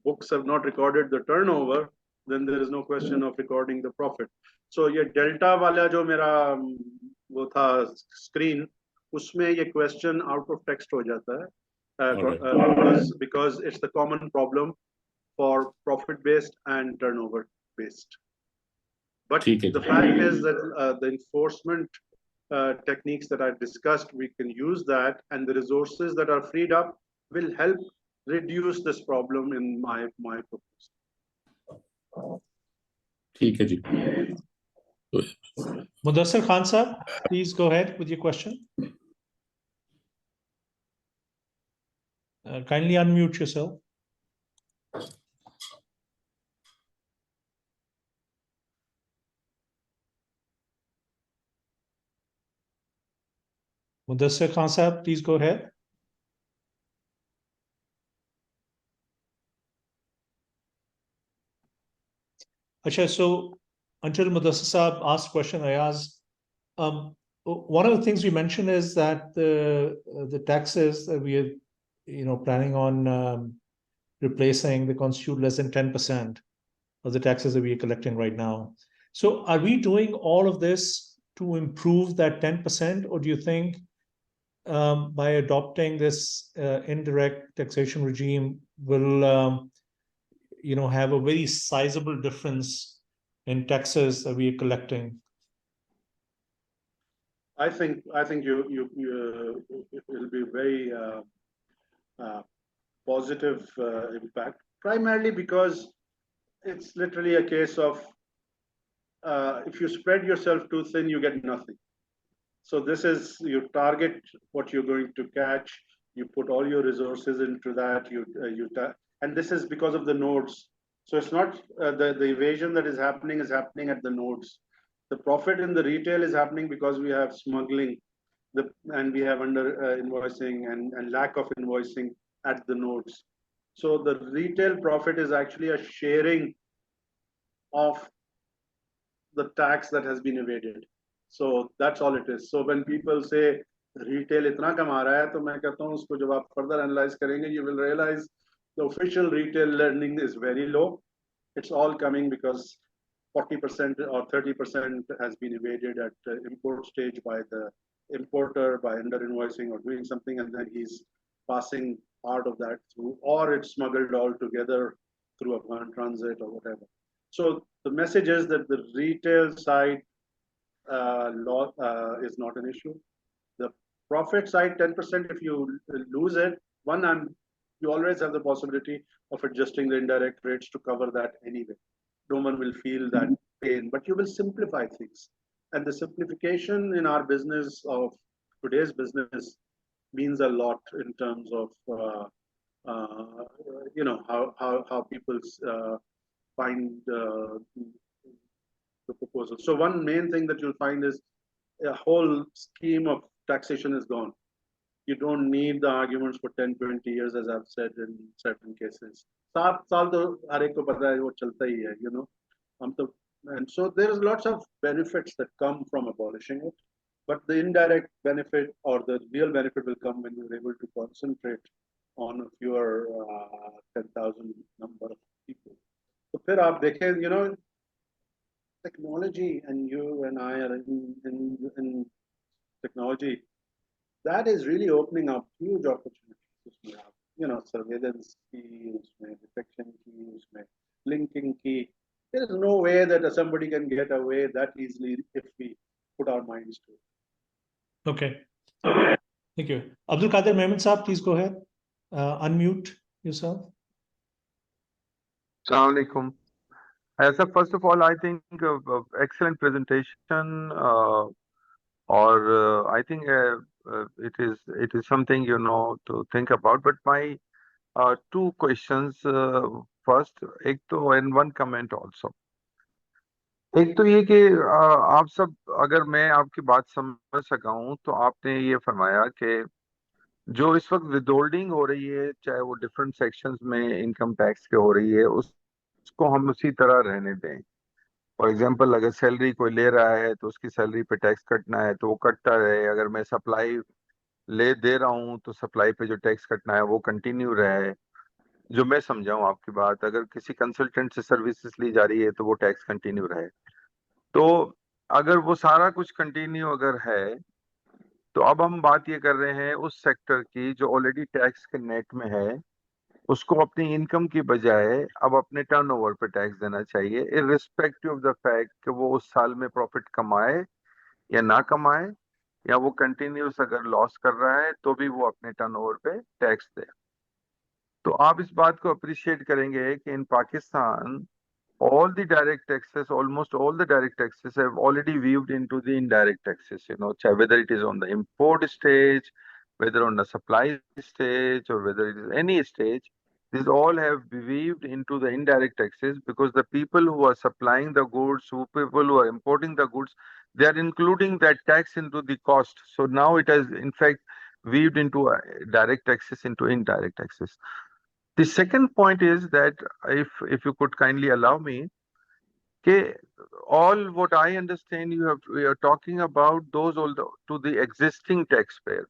books have not recorded the turnover, then there is no question of recording the profit. So ये delta वाला जो मेरा वो था screen, उसमें ये question out of text हो जाता है, because it's the common problem for profit based and turnover based. But the fact is that the enforcement techniques that I discussed, we can use that, and the resources that are freed up will help reduce this problem in my proposal. ठीक है जी. Mudassir Khan sir, please go ahead with your question. Kindly unmute yourself. Mudassir Khan sir, please go ahead. Achha, so until Mudassir Saab asked question, Ayaz, one of the things we mentioned is that the taxes that we are planning on replacing, they constitute less than 10% of the taxes that we are collecting right now. So are we doing all of this to improve that 10%, or do you think by adopting this indirect taxation regime will have a very sizable difference in taxes that we are collecting? I think you it will be very positive impact, primarily because it's literally a case of if you spread yourself too thin, you get nothing. So this is, you target what you're going to catch, you put all your resources into that, and this is because of the nodes. So it's not the evasion that is happening at the nodes. The profit in the retail is happening because we have smuggling, and we have under invoicing and lack of invoicing at the nodes. So the retail profit is actually a sharing of the tax that has been evaded. So that's all it is. So when people say retail itna kama raha hai, to main kehta hu usko jab aap further analyze karenge, you will realize the official retail lending is very low. It's all coming because 40% or 30% has been evaded at the import stage by the importer by under invoicing or doing something, and then he's passing part of that through, or it's smuggled all together through a transit or whatever. So the message is that the retail side law is not an issue. The profit side, 10%, if you lose it, you always have the possibility of adjusting the indirect rates to cover that anyway. No one will feel that pain, but you will simplify things. And the simplification in our business of today's business means a lot in terms of how people find the proposal. So one main thing that you'll find is a whole scheme of taxation is gone. You don't need the arguments for 10, 20 years, as I've said in certain cases. 7 साल तो हर एक को पता है वो चलता ही है, you know. And so there's lots of benefits that come from abolishing it, but the indirect benefit or the real benefit will come when you're able to concentrate on a fewer 10,000 number of people. So फिर आप देखें, you know, technology, and you and I are in technology, that is really opening up huge opportunities. You know, surveillance key, detection key, linking key. There is no way that somebody can get away that easily if we put our minds to it. Okay. Thank you. Abdul Qadir Mehmet Saab, please go ahead. Unmute yourself. Assalamu alaikum. So first of all, I think excellent presentation, or I think it is something, you know, to think about. But my two questions. First, एक तो and one comment also. एक तो ये कि आप सब, अगर मैं आपकी बात समझ सका हूँ, तो आपने ये फरमाया कि जो इस वक्त विदहोल्डिंग हो रही है, चाहे वो डिफरेंट सेक्शंस में इनकम टैक्स के हो रही है, उसको हम उसी तरह रहने दें. फॉर एग्जांपल, अगर सैलरी कोई ले रहा है तो उसकी सैलरी पे टैक्स कटना है तो वो कटता रहे. अगर मैं सप्लाई दे रहा हूँ तो सप्लाई पे जो टैक्स कटना है वो कंटिन्यू रहे. जो मैं समझाऊं आपकी बात, अगर किसी कंसल्टेंट से सर्विसेज ली जा रही है तो वो टैक्स कंटिन्यू रहे. तो अगर वो सारा कुछ कंटिन्यू अगर है, तो अब हम बात ये कर रहे हैं उस सेक्टर की जो ऑलरेडी टैक्स के नेट में है, उसको अपनी इनकम की बजाय अब अपने टर्नओवर पे टैक्स देना चाहिए, इररिस्पेक्टिव ऑफ द फैक्ट कि वो उस साल में प्रॉफिट कमाए या ना कमाए, या वो कंटिन्यूस अगर लॉस कर रहा है तो भी वो अपने टर्नओवर पे टैक्स दे. तो आप इस बात को अप्रिशिएट करेंगे कि इन Pakistan all the direct taxes, almost all the direct taxes have already weaved into the indirect taxes, you know, whether it is on the import stage, whether on the supply stage, or whether it is any stage, these all have weaved into the indirect taxes, because the people who are supplying the goods, people who are importing the goods, they are including that tax into the cost. So now it has in fact weaved into direct taxes into indirect taxes. The second point is that if you could kindly allow me, okay, all what I understand we are talking about those all to the existing taxpayer,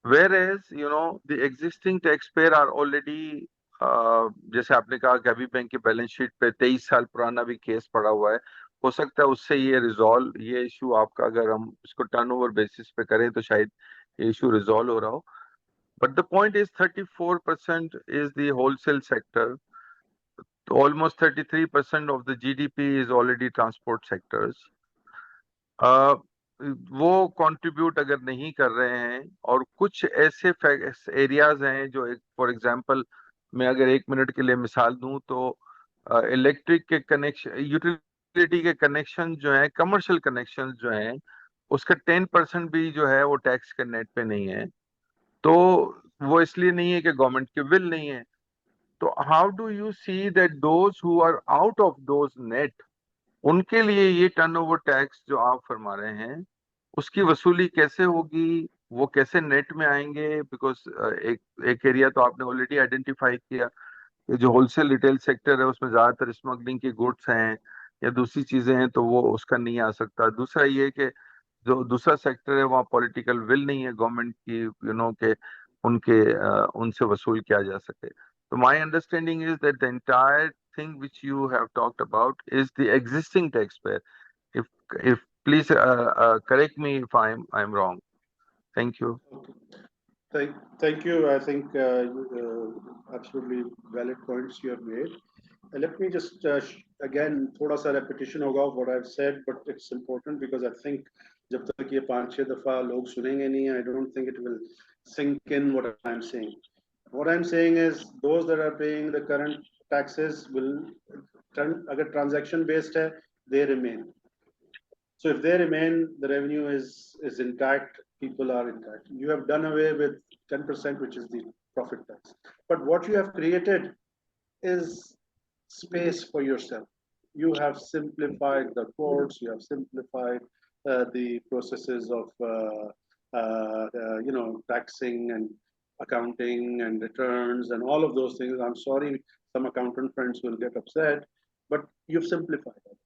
whereas you know the existing taxpayer are already जैसे आपने कहा कि अभी bank की balance sheet पे 23 साल पुराना भी केस पड़ा हुआ है, हो सकता है उससे ये इशू आपका अगर हम इसको टर्नओवर बेसिस पे करें तो शायद ये इशू रिजॉल्व हो रहा हो. But the point is 34% is the wholesale sector. Almost 33% of the GDP is already transport sectors. वो कंट्रीब्यूट अगर नहीं कर रहे हैं, और कुछ ऐसे एरियाज हैं जो फॉर एग्जांपल मैं अगर 1 मिनट के लिए मिसाल दूं तो इलेक्ट्रिक के कनेक्शन, यूटिलिटी के कनेक्शन जो है, कमर्शियल कनेक्शन जो हैं, उसका 10% भी जो है वो टैक्स के नेट पे नहीं है. तो वो इसलिए नहीं है कि गवर्नमेंट की विल नहीं है. तो how do you see that those who are out of those net, उनके लिए ये टर्नओवर टैक्स जो आप फरमा रहे हैं उसकी वसूली कैसे होगी, वो कैसे नेट में आएंगे? बिकॉज एक एरिया तो आपने ऑलरेडी आइडेंटिफाई किया, ये जो होलसेल रिटेल सेक्टर है उसमें ज्यादातर स्मगलिंग की गुड्स हैं या दूसरी चीजें हैं, तो वो उसका नहीं आ सकता। दूसरा ये कि जो दूसरा सेक्टर है वहाँ पॉलिटिकल विल नहीं है गवर्नमेंट की, के उनके उनसे वसूल किया जा सके। तो my understanding is that the entire thing which you have talked about is the existing tax payer. if please correct me if I'm wrong. Thank you. Thank you. I think absolutely valid points you have made. Let me just again, thoda sa repetition hoga of what I've said, but it's important because I think jab tak ye 5-6 dafa log sunenge nahi, I don't think it will sink in what I'm saying. What I'm saying is those that are paying the current taxes will, agar transaction based hai, they remain. So if they remain, the revenue is intact, people are intact. You have done away with 10%, which is the profit tax. But what you have created is space for yourself. You have simplified the courts, you have simplified the processes of taxing and accounting and returns and all of those things. I'm sorry, some accountant friends will get upset, but you've simplified it.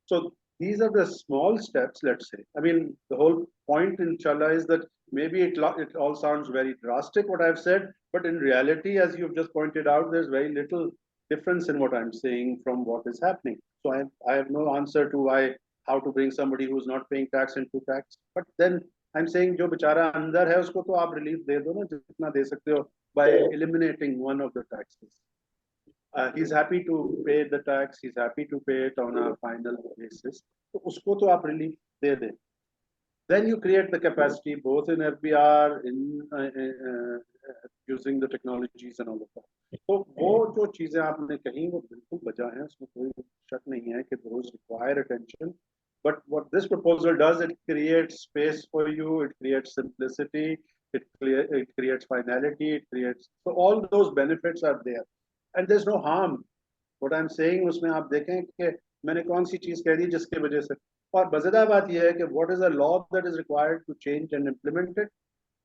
So these are the small steps, let's say. I mean, the whole point, inshallah, is that maybe it all sounds very drastic, what I've said, but in reality, as you've just pointed out, there's very little difference in what I'm saying from what is happening. So I have no answer to how to bring somebody who's not paying tax into tax. But then I'm saying, jo bichara andar hai, usko to aap relief de do na, jitna de sakte ho, by eliminating one of the taxes. He's happy to pay the tax, he's happy to pay it on a final basis. So usko to aap relief de de. Then you create the capacity both in FBR, in using the technologies and all of that. So वो जो चीजें आपने कही वो बिल्कुल बजा है, उसमें कोई शक नहीं है कि those require attention. But what this proposal does, it creates space for you, it creates simplicity, it creates finality, it creates, so all those benefits are there. And there's no harm. What I'm saying, उसमें आप देखें कि मैंने कौन सी चीज कह दी जिसके वजह से, और मजेदार बात यह है कि what is the law that is required to change and implement it?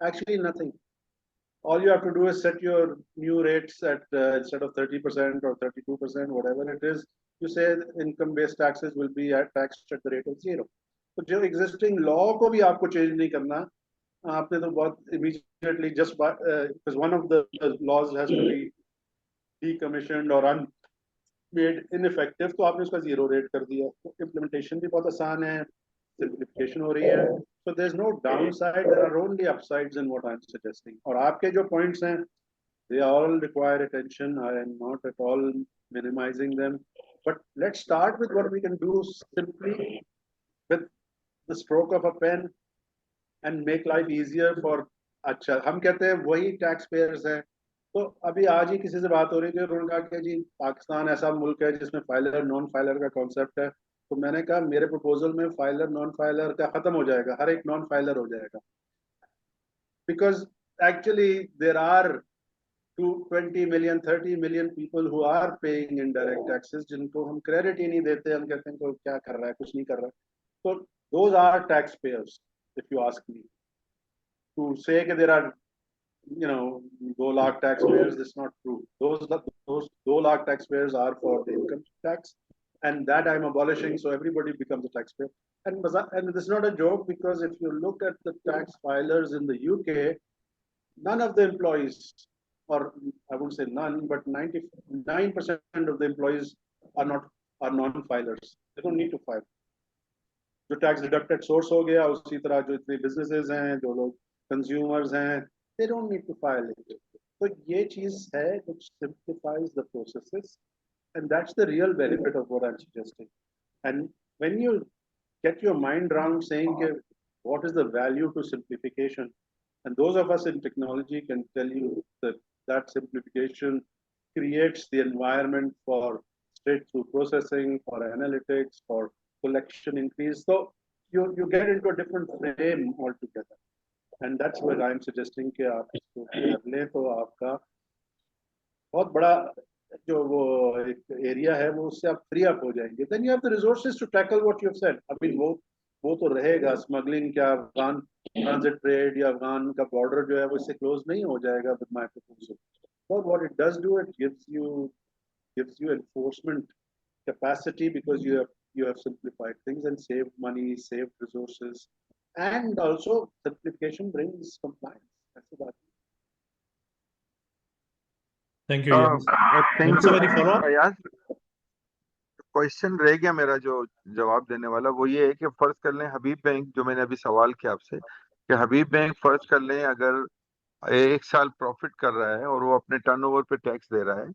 Actually nothing. All you have to do is set your new rates at instead of 30% or 32%, whatever it is, you say income-based taxes will be taxed at the rate of 0. तो जो existing law को भी आपको change नहीं करना, आपने तो बहुत immediately just because one of the laws has to be decommissioned or made ineffective, तो आपने उसका 0 rate कर दिया. तो implementation भी बहुत आसान है, simplification हो रही है. So there's no downside, there are only upsides in what I'm suggesting. और आपके जो points हैं, they all require attention. I am not at all minimizing them. But let's start with what we can do simply with the stroke of a pen and make life easier for. अच्छा, हम कहते हैं वही taxpayers हैं. तो अभी आज ही किसी से बात हो रही थी, उन्होंने कहा कि जी पाकिस्तान ऐसा मुल्क है जिसमें फाइलर नॉन फाइलर का कॉन्सेप्ट है. तो मैंने कहा मेरे प्रपोजल में फाइलर नॉन फाइलर का खत्म हो जाएगा, हर एक नॉन फाइलर हो जाएगा. Because actually there are 20 million, 30 million people who are paying indirect taxes, जिनको हम credit ही नहीं देते, हम कहते हैं कोई क्या कर रहा है, कुछ नहीं कर रहा है. So those are taxpayers, if you ask me. To say that there are 2 lakh taxpayers, that's not true. Those 2 lakh taxpayers are for the income tax, and that I'm abolishing, so everybody becomes a taxpayer. And this is not a joke, because if you look at the tax filers in the UK, none of the employees, or I wouldn't say none, but 99% of the employees are non-filers. They don't need to file. जो tax deducted source हो गया, उसी तरह जो इतने businesses हैं, जो लोग consumers हैं, they don't need to file it. So ये चीज है which simplifies the processes, and that's the real benefit of what I'm suggesting. And when you get your mind around saying what is the value to simplification, and those of us in technology can tell you that simplification creates the environment for straight-through processing, for analytics, for collection increase. So you get into a different frame altogether. And that's what I'm suggesting कि आप इसको कर लें तो आपका बहुत बड़ा जो वो एरिया है वो उससे आप फ्री अप हो जाएंगे. Then you have the resources to tackle what you have said. I mean वो तो रहेगा, स्मगलिंग क्या, ट्रांजिट ट्रेड या अफगान का बॉर्डर जो है वो इससे क्लोज नहीं हो जाएगा with my proposal. But what it does do, it gives you enforcement capacity because you have simplified things and saved money, saved resources, and also simplification brings compliance. That's about it. Thank you, Ayaz. Thank Sir, any follow-up? you. Ayaz, question रह गया मेरा जो जवाब देने वाला, वो ये है कि फर्ज कर लें हबीब बैंक, जो मैंने अभी सवाल किया आपसे, कि हबीब बैंक फर्ज कर लें अगर 1 साल प्रॉफिट कर रहा है और वो अपने टर्नओवर पे टैक्स दे रहा है,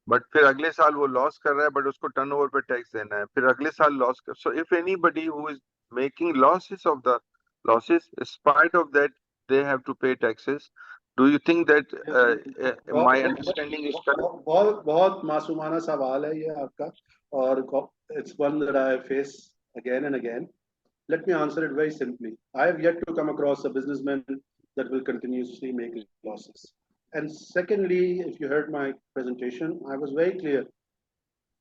बट फिर अगले साल वो लॉस कर रहा है बट उसको टर्नओवर पे टैक्स देना है, फिर अगले साल लॉस कर. So if anybody who is making losses of the losses, spite of that they have to pay taxes. Do you think that my understanding is correct? बहुत मासूमाना सवाल है ये आपका, और it's one that I face again and again. Let me answer it very simply. I have yet to come across a businessman that will continuously make losses. And secondly, if you heard my presentation, I was very clear.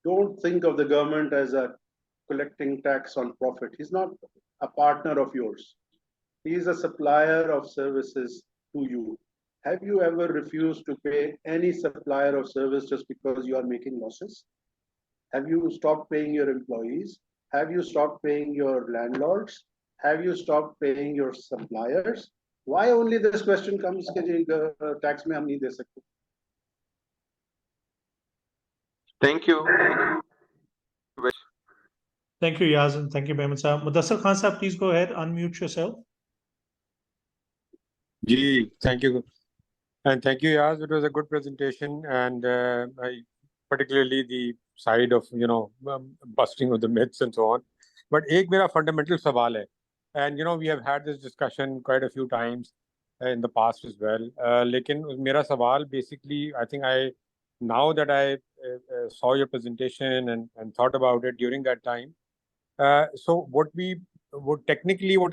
Don't think of the government as a collecting tax on profit. He's not a partner of yours. He is a supplier of services to you. Have you ever refused to pay any supplier of service just because you are making losses? Have you stopped paying your employees? Have you stopped paying your landlords? Have you stopped paying your suppliers? Why only this question comes कि tax में हम नहीं दे सकते? Thank you. Thank you, Ayaz, and thank you, Mehmet Sahab. Mudassir Khan Sahab, please go ahead, unmute yourself. Ji, thank you. And thank you, Ayaz. It was a good presentation, and I, particularly the side of, busting of the myths and so on. But एक मेरा fundamental सवाल है, and we have had this discussion quite a few times in the past as well. लेकिन मेरा सवाल basically, I think now that I saw your presentation and thought about it during that time. So what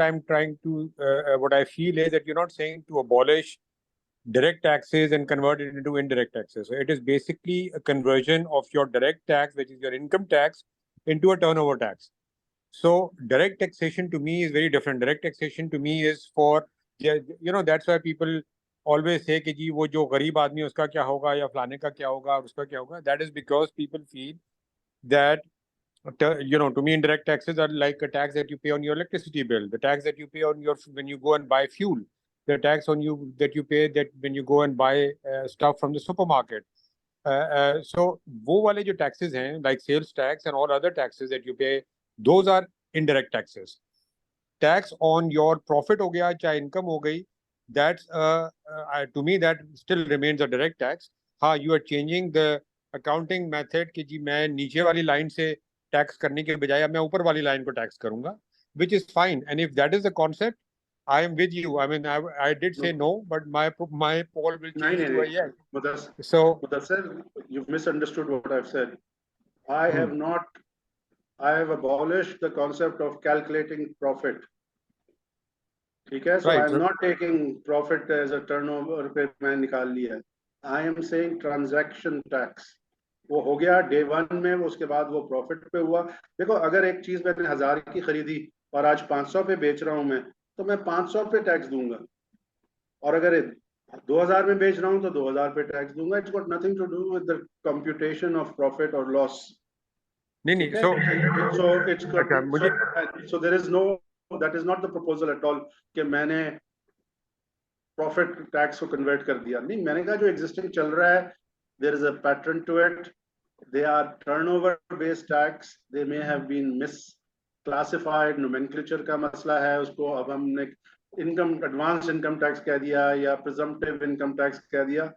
I'm trying to, what I feel is that you're not saying to abolish direct taxes and convert it into indirect taxes. So it is basically a conversion of your direct tax, which is your income tax, into a turnover tax. So direct taxation to me is very different. Direct taxation to me is for, that's why people always say कि जी वो जो गरीब आदमी है उसका क्या होगा या फलाने का क्या होगा और उसका क्या होगा. That is because people feel that, to me, indirect taxes are like a tax that you pay on your electricity bill, the tax that you pay on when you go and buy fuel, the tax on you that you pay that when you go and buy stuff from the supermarket. So वो वाले जो taxes हैं, like sales tax and all other taxes that you pay, those are indirect taxes. Tax on your profit हो गया चाहे income हो गई, that's to me that still remains a direct tax. हाँ, you are changing the accounting method कि जी मैं नीचे वाली line से tax करने के बजाय अब मैं ऊपर वाली line को tax करूँगा, which is fine. And if that is the concept, I am with you. I mean, I did say no, but my poll will change to a yes. Mudassir, you've misunderstood what I've said. I have abolished the concept of calculating profit. Okay, so right, I'm not taking profit as a turnover पे मैं निकाल लिया. I am saying transaction tax. वो हो गया day 1 में, उसके बाद वो profit पे हुआ. देखो, अगर एक चीज मैंने 1000 की खरीदी और आज 500 पे बेच रहा हूं मैं, तो मैं 500 पे टैक्स दूंगा, और अगर 2000 में बेच रहा हूं तो 2000 पे टैक्स दूंगा. It's got nothing to do with the computation of profit or loss. नहीं, so there is no, that is not the proposal at all कि मैंने profit tax को convert कर दिया. नहीं, मैंने कहा जो existing चल रहा है, there is a pattern to it. They are turnover based tax. They may have been misclassified. Nomenclature का मसला है, उसको अब हमने advanced income tax कह दिया या presumptive income tax कह दिया.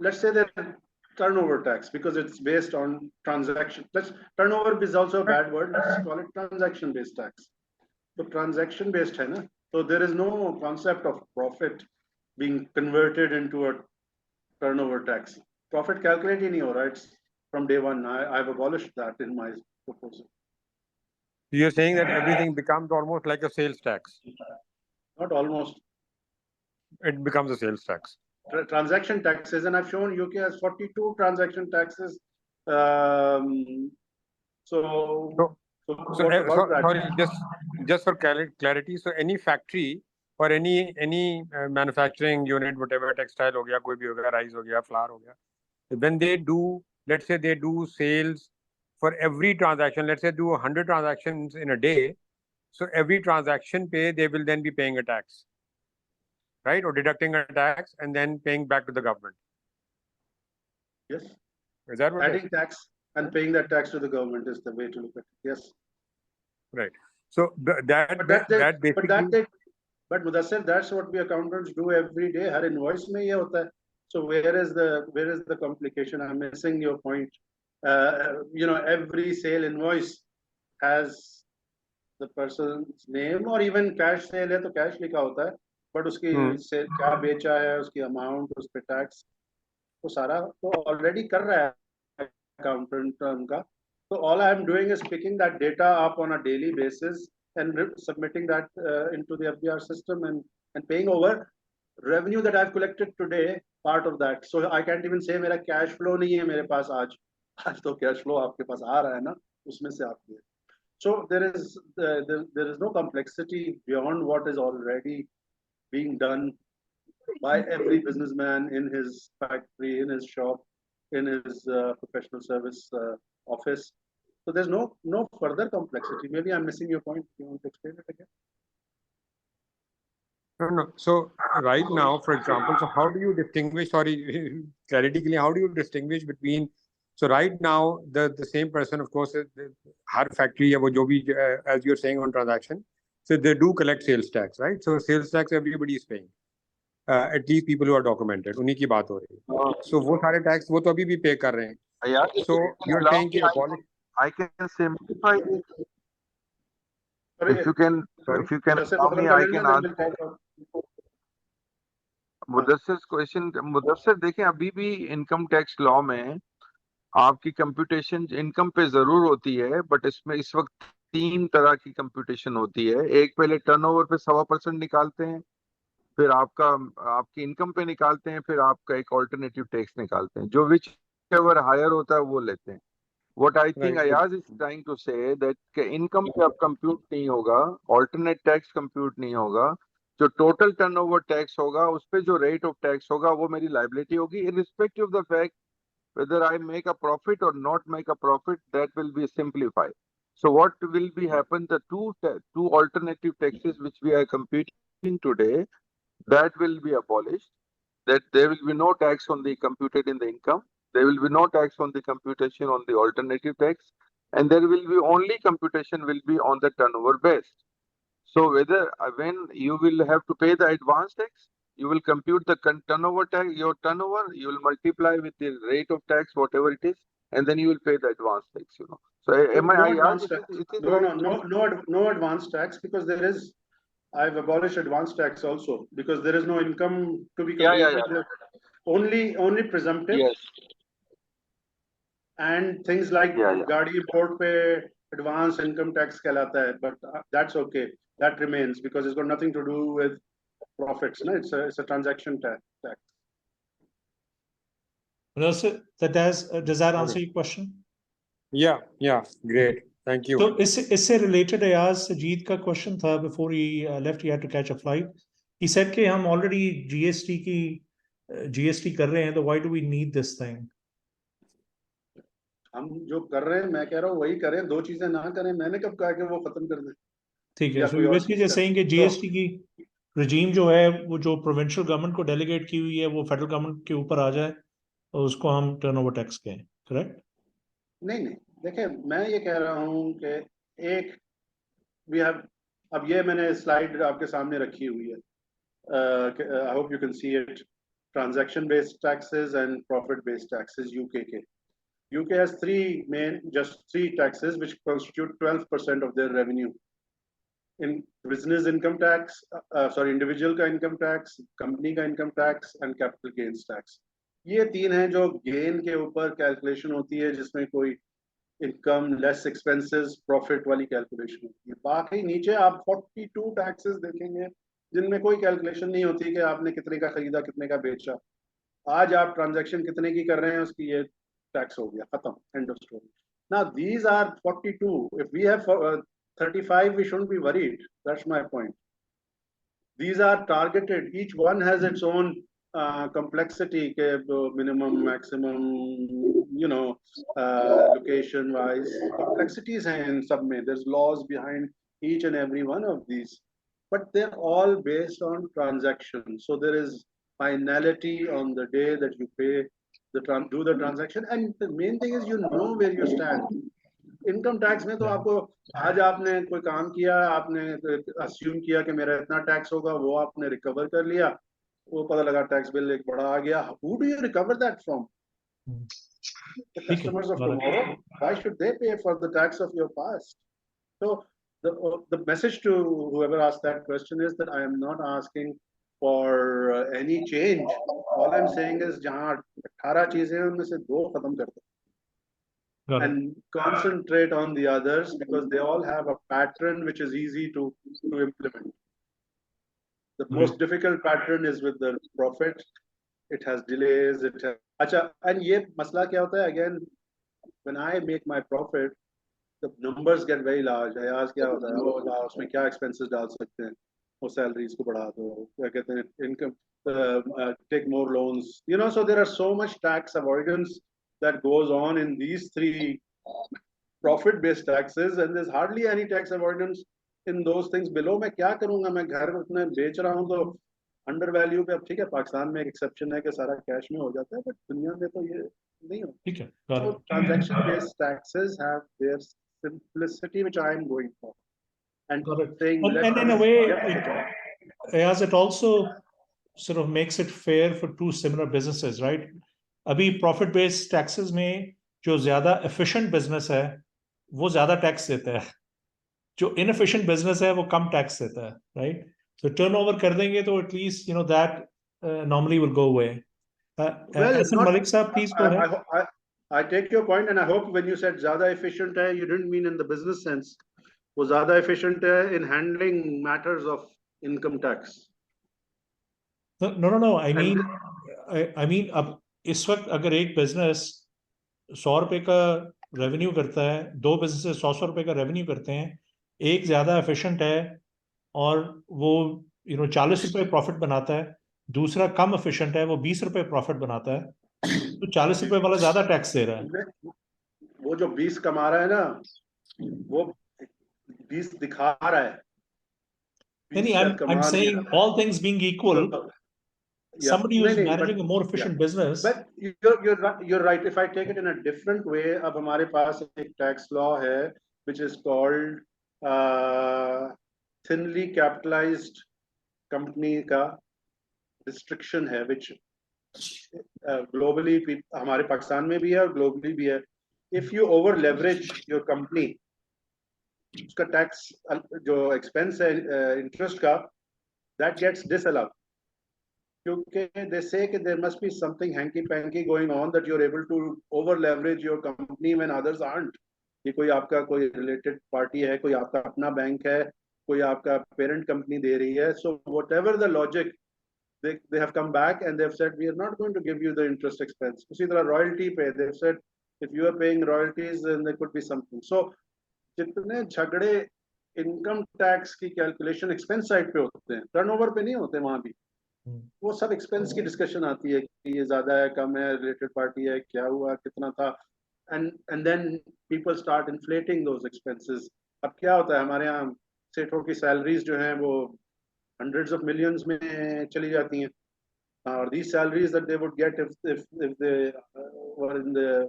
Let's say that turnover tax because it's based on transaction. Turnover is also a bad word. Let's call it transaction based tax. So transaction based है ना. So there is no concept of profit being converted into a turnover tax. Profit calculate ही नहीं हो रहा. It's from day 1. I've abolished that in my proposal. You're saying that everything becomes almost like a sales tax. Not almost. It becomes a sales tax. Transaction taxes, and I've shown UK has 42 transaction taxes. Sorry, just for clarity. So any factory or any manufacturing unit, whatever, textile हो गया, कोई भी हो गया, rice हो गया, flour हो गया. When they do, let's say they do sales for every transaction, let's say do 100 transactions in a day. So every transaction pay, they will then be paying a tax, right? Or deducting a tax and then paying back to the government. Yes. Is that what? Adding tax and paying that tax to the government is the way to look at it. Yes. Right. So that basically. But Mudassir, that's what we accountants do every day. Har invoice mein ye hota hai. So where is the complication? I'm missing your point. Every sale invoice has the person's name, or even cash sale hai to cash likha hota hai. But uski sale kya becha hai, uski amount, us pe tax, तो सारा तो already कर रहा है accountant का. So all I am doing is picking that data up on a daily basis and submitting that into the FBR system and paying over revenue that I've collected today, part of that. So I can't even say मेरा cash flow नहीं है मेरे पास आज तो cash flow आपके पास आ रहा है ना, उसमें से आप दिए. So there is no complexity beyond what is already being done by every businessman in his factory, in his shop, in his professional service office. So there's no further complexity. Maybe I'm missing your point. You want to explain it again? No. So right now, for example, so how do you distinguish, sorry, clarity, how do you distinguish between, so right now, the same person, of course, her factory, as you're saying on transaction, so they do collect sales tax, right? So sales tax, everybody is paying. At least people who are documented, उन्हीं की बात हो रही है. So वो सारे tax वो तो अभी भी pay कर रहे हैं. So you're saying कि abolish. I can simplify it. If you can allow me, I can answer. Mudassir question, Mudassir देखें, अभी भी इनकम टैक्स लॉ में आपकी कंप्यूटेशन इनकम पे जरूर होती है, बट इसमें इस वक्त 3 तरह की कंप्यूटेशन होती है. एक पहले टर्नओवर पे 1.25% निकालते हैं, फिर आपकी इनकम पे निकालते हैं, फिर आपका एक ऑल्टरनेटिव टैक्स निकालते हैं, जो विच एवर हायर होता है वो लेते हैं. What I think Ayaz is trying to say that income पे अब कंप्यूट नहीं होगा, ऑल्टरनेट टैक्स कंप्यूट नहीं होगा, जो टोटल टर्नओवर टैक्स होगा उस पे जो रेट ऑफ टैक्स होगा वो मेरी लायबिलिटी होगी, irrespective of the fact whether I make a profit or not make a profit. That will be simplified. So what will be happen, the two alternative taxes which we are computing today, that will be abolished, that there will be no tax on the computed in the income, there will be no tax on the computation on the alternative tax, and there will be only computation will be on the turnover based. So whether when you will have to pay the advance tax, you will compute the turnover tax, your turnover, you will multiply with the rate of tax, whatever it is, and then you will pay the advance tax, So no advance tax, because there is, I've abolished advance tax also, because there is no income to be computed. Only presumptive. Yes. And things like gaadi import pe advance income tax kehlata hai, but that's okay. That remains because it's got nothing to do with profits. No? It's a transaction tax. Does that answer your question? Yeah, great. Thank you. So इससे related Ayaz Sajid का question था, before he left, he had to catch a flight. He said कि हम already GST कर रहे हैं, तो why do we need this thing? हम जो कर रहे हैं, मैं कह रहा हूँ वही करें, दो चीजें ना करें. मैंने कब कहा कि वो खत्म कर दें? ठीक है. So basically just saying कि GST की regime जो है, वो जो provincial government को delegate की हुई है, वो federal government के ऊपर आ जाए, और उसको हम turnover tax कहें, correct? नहीं, देखिए, मैं ये कह रहा हूँ कि एक we have, अब ये मैंने स्लाइड आपके सामने रखी हुई है. I hope you can see it. Transaction based taxes and profit based taxes, UK has just three taxes which constitute 12% of their revenue. In business income tax, individual का income tax, company का income tax and capital gains tax. ये 3 हैं जो gain के ऊपर calculation होती है, जिसमें कोई income less expenses profit वाली calculation होती है. बाकी नीचे आप 42 taxes देखेंगे जिनमें कोई calculation नहीं होती कि आपने कितने का खरीदा, कितने का बेचा. आज आप transaction कितने की कर रहे हैं, उसकी ये tax हो गया, खत्म, end of story. Now these are 42. If we have 35, we shouldn't be worried. That's my point. these are targeted. Each one has its own complexity, minimum, maximum, you know, location wise complexities in submit. There's laws behind each and every one of these, but they're all based on transaction. So there is finality on the day that you pay do the transaction, and the main thing is you know where you stand. Income tax में तो आपको आज आपने कोई काम किया, आपने assume किया कि मेरा इतना टैक्स होगा, वो आपने रिकवर कर लिया, वो पता लगा टैक्स बिल एक बड़ा आ गया. Who do you recover that from? The customers of tomorrow. Why should they pay for the tax of your past? So the message to whoever asked that question is that I am not asking for any change. All I'm saying is जहाँ 18 चीजें हैं उनमें से 2 खत्म कर दो. And concentrate on the others because they all have a pattern which is easy to implement. The most difficult pattern is with the profit. It has delays. It has. Acha, and ये मसला क्या होता है? Again, when I make my profit, the numbers get very large. Ayaz क्या होता है? Oh, उसमें क्या expenses डाल सकते हैं? वो salaries को बढ़ा दो. क्या कहते हैं? Income. Take more loans. You know, so there are so much tax avoidance that goes on in these 3 profit-based taxes, and there's hardly any tax avoidance in those things below. मैं क्या करूँगा? मैं घर उतने बेच रहा हूँ तो अंडर वैल्यू पे. अब ठीक है, पाकिस्तान में एक एक्सेप्शन है कि सारा कैश में हो जाता है, बट दुनिया में तो ये नहीं होता. ठीक है. So transaction-based taxes have their simplicity, which I am going for. And saying, and in a way, Ayaz, it also sort of makes it fair for 2 similar businesses, right? अभी profit based taxes में जो ज्यादा efficient business है वो ज्यादा tax देता है, जो inefficient business है वो कम टैक्स देता है, right? So turnover कर देंगे तो at least that normally will go away. Well, Malik Saab, please go ahead. I take your point, and I hope when you said ज़्यादा efficient है, you didn't mean in the business sense. वो ज़्यादा efficient है in handling matters of income tax. No. I mean अब इस वक्त अगर एक बिजनेस 100 रुपए का रेवेन्यू करता है, 2 बिजनेस 100 रुपए का रेवेन्यू करते हैं, एक ज्यादा एफिशिएंट है और वो 40 रुपए प्रॉफिट बनाता है, दूसरा कम एफिशिएंट है, वो 20 रुपए प्रॉफिट बनाता है, तो 40 रुपए वाला ज्यादा टैक्स दे रहा है. वो जो 20 कमा रहा है ना, वो 20 दिखा रहा है. I'm saying all things being equal, somebody who is managing a more efficient business. But you're right. If I take it in a different way, अब हमारे पास एक tax law है which is called thinly capitalized company का restriction है, which globally हमारे पाकिस्तान में भी है और globally भी है. If you over leverage your company, उसका tax जो expense है interest का, that gets disallowed. They say that there must be something hanky-panky going on that you're able to over-leverage your company when others aren't. कि कोई आपका कोई related party है, कोई आपका अपना बैंक है, कोई आपका parent company दे रही है. So whatever the logic, they have come back and they've said we are not going to give you the interest expense. उसी तरह royalty पे they've said if you are paying royalties then there could be something. So जितने झगड़े income tax की calculation expense side पे होते हैं, turnover पे नहीं होते वहाँ भी. वो सब एक्सपेंस की डिस्कशन आती है कि ये ज्यादा है, कम है, रिलेटेड पार्टी है, क्या हुआ, कितना था, and then people start inflating those expenses. अब क्या होता है, हमारे यहाँ सेठों की सैलरीज जो हैं वो hundreds of millions में चली जाती हैं, और these salaries that they would get if they were in the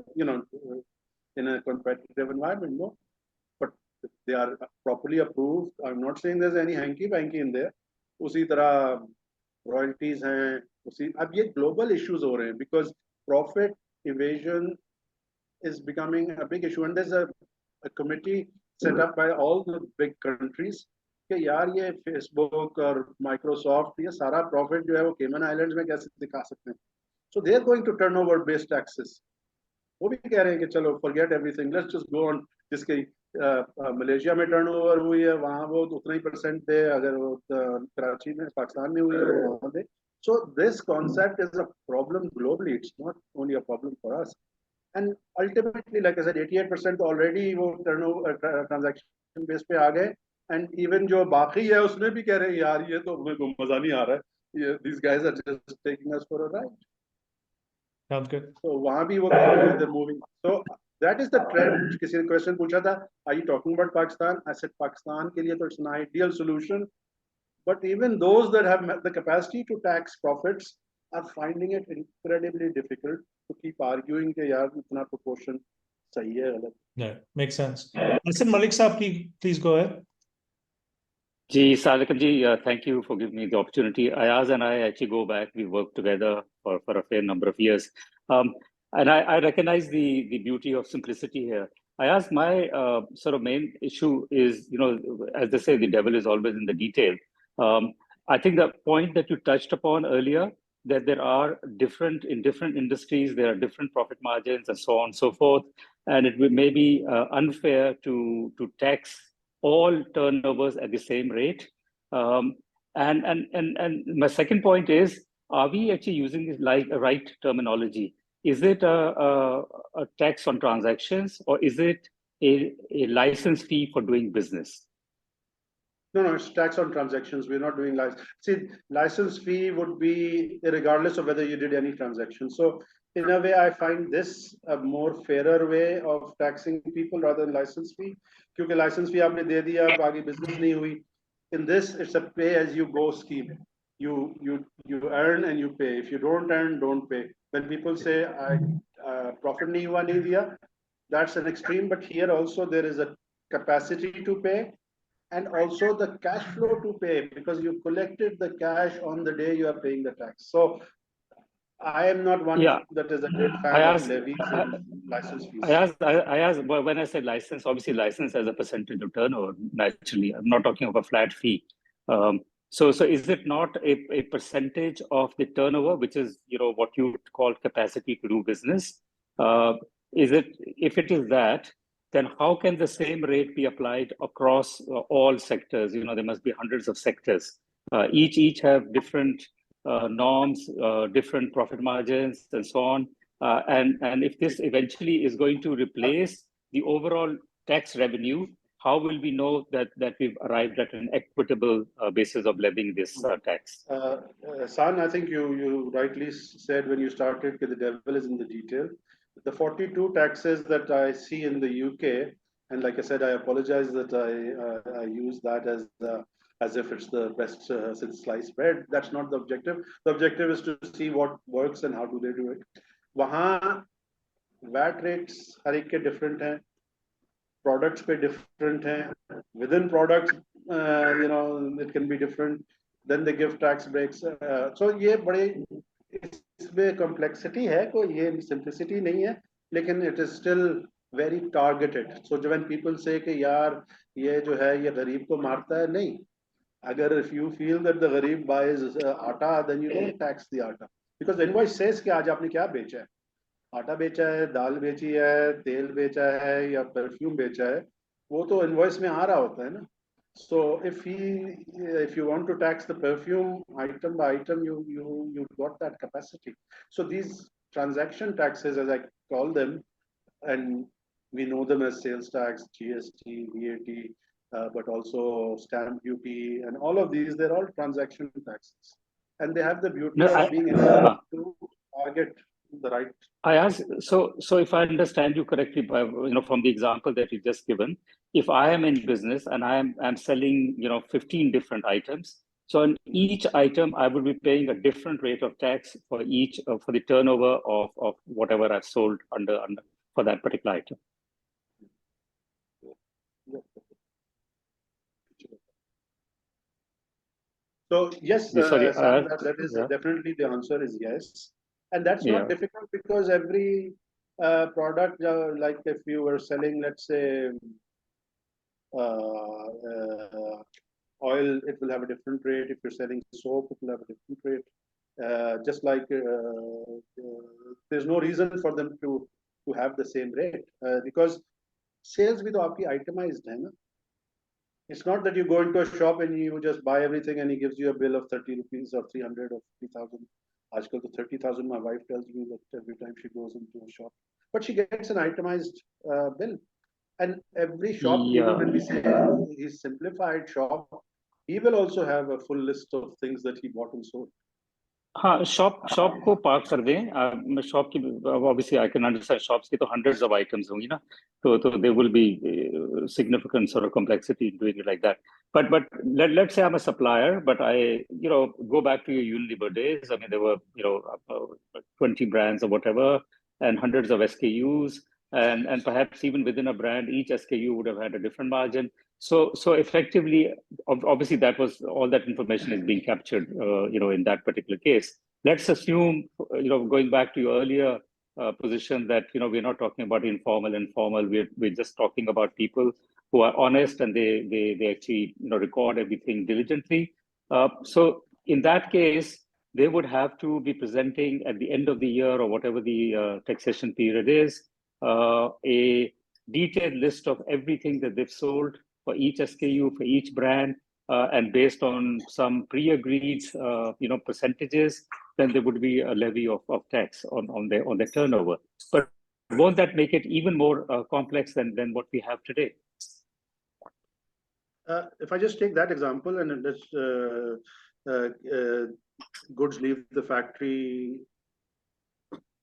in a competitive environment, no, but they are properly approved. I'm not saying there's any hanky panky in there. उसी तरह royalties हैं, उसी. अब ये global issues हो रहे हैं because profit evasion is becoming a big issue, and there's a committee set up by all the big countries कि यार ये फेसबुक और माइक्रोसॉफ्ट ये सारा प्रॉफिट जो है वो केमन आइलैंड्स में कैसे दिखा सकते हैं. So they are going to turn over based taxes. वो भी कह रहे हैं कि चलो forget everything, let's just go on. जिसके मलेशिया में टर्नओवर हुई है वहाँ वो उतना ही परसेंट दे, अगर वो कराची में पाकिस्तान में हुई है वो वहाँ दे. So this concept is a problem globally, it's not only a problem for us. And ultimately like I said 88% already वो टर्नओवर ट्रांजैक्शन बेस पे आ गए. and even जो बाकी है उसमें भी कह रहे हैं यार ये तो हमें को मजा नहीं आ रहा है, ये these guys are just taking us for a ride. Sounds good. So वहाँ भी वो they're moving. So that is the trend. किसी ने question पूछा था, are you talking about Pakistan? I said Pakistan के लिए तो it's an ideal solution, but even those that have the capacity to tax profits are finding it incredibly difficult to keep arguing कि यार इतना proportion सही है गलत. Yeah, makes sense. Listen, Malik Saab, please go ahead. Ji, Sadiq ji, thank you for giving me the opportunity. Ayaz and I actually go back. We worked together for a fair number of years. And I recognize the beauty of simplicity here. Ayaz, my sort of main issue is, as they say, the devil is always in the detail. I think the point that you touched upon earlier, that there are in different industries, there are different profit margins and so on and so forth. And it may be unfair to tax all turnovers at the same rate. And my second point is, are we actually using this like a right terminology? Is it a tax on transactions, or is it a license fee for doing business? No, it's tax on transactions. We're not doing license. See, license fee would be regardless of whether you did any transaction. So in a way, I find this a more fairer way of taxing people rather than license fee. Because license fee आपने दे दिया, अब आगे business नहीं हुई. In this, it's a pay-as-you-go scheme. You earn and you pay. If you don't earn, don't pay. When people say I profit नहीं हुआ नहीं दिया, that's an extreme. But here also there is a capacity to pay, and also the cash flow to pay, because you collected the cash on the day you are paying the tax. So I am not one that is a great fan of levies and license fees. Well, when I said license, obviously license as a percentage of turnover, naturally. I'm not talking of a flat fee. So is it not a percentage of the turnover, which is what you would call capacity to do business? Is it, if it is that, then how can the same rate be applied across all sectors? There must be hundreds of sectors. Each have different norms, different profit margins, and so on. And if this eventually is going to replace the overall tax revenue, how will we know that we've arrived at an equitable basis of levying this tax? San, I think you rightly said when you started that the devil is in the detail. The 42 taxes that I see in the UK, and like I said, I apologize that I use that as if it's the best since sliced bread. That's not the objective. The objective is to see what works and how do they do it. वहाँ VAT rates हर एक के different हैं, products पे different हैं, within products it can be different. Then they give tax breaks. So ये बड़े इसमें complexity है, कोई ये simplicity नहीं है, लेकिन it is still very targeted. So when people say कि यार ये जो है ये गरीब को मारता है, नहीं. Agar if you feel that the गरीब buys आटा, then you don't tax the आटा, because the invoice says कि आज आपने क्या बेचा है, आटा बेचा है, दाल बेची है, तेल बेचा है या परफ्यूम बेचा है, वो तो invoice में आ रहा होता है ना. So if you want to tax the perfume item by item, you got that capacity. So these transaction taxes, as I call them, and we know them as sales tax, GST, VAT, but also stamp duty, and all of these, they're all transaction taxes, and they have the beauty of being able to target the right. So if I understand you correctly, from the example that you just given, if I am in business and I'm selling 15 different items, so on each item I would be paying a different rate of tax for each for the turnover of whatever I've sold under for that particular item. So yes, that is definitely the answer is yes. And that's not difficult, because every product, like if you were selling, let's say, oil, it will have a different rate. If you're selling soap, it will have a different rate. Just like there's no reason for them to have the same rate, because sales with आपकी itemized है ना. It's not that you go into a shop and you just buy everything and he gives you a bill of 30 rupees or 300 or 3,000. Aajkal to 30,000, my wife tells me that every time she goes into a shop. But she gets an itemized bill. And every shop, even when we say he's simplified shop, he will also have a full list of things that he bought and sold. हाँ, shop को park कर दें. Shop की obviously I can understand shops की तो hundreds of items होंगी ना, तो there will be significant sort of complexity in doing it like that. But let's say I'm a supplier, but I go back to your Unilever days. I mean, there were 20 brands or whatever, and hundreds of SKUs, and perhaps even within a brand, each SKU would have had a different margin. So effectively, obviously, that was all that information is being captured, in that particular case. Let's assume, going back to your earlier position that we're not talking about informal. We're just talking about people who are honest and they actually record everything diligently. So in that case, they would have to be presenting at the end of the year or whatever the taxation period is, a detailed list of everything that they've sold for each SKU, for each brand, and based on some pre-agreed, percentages, then there would be a levy of tax on their turnover. But won't that make it even more complex than what we have today? If I just take that example and let's goods leave the factory.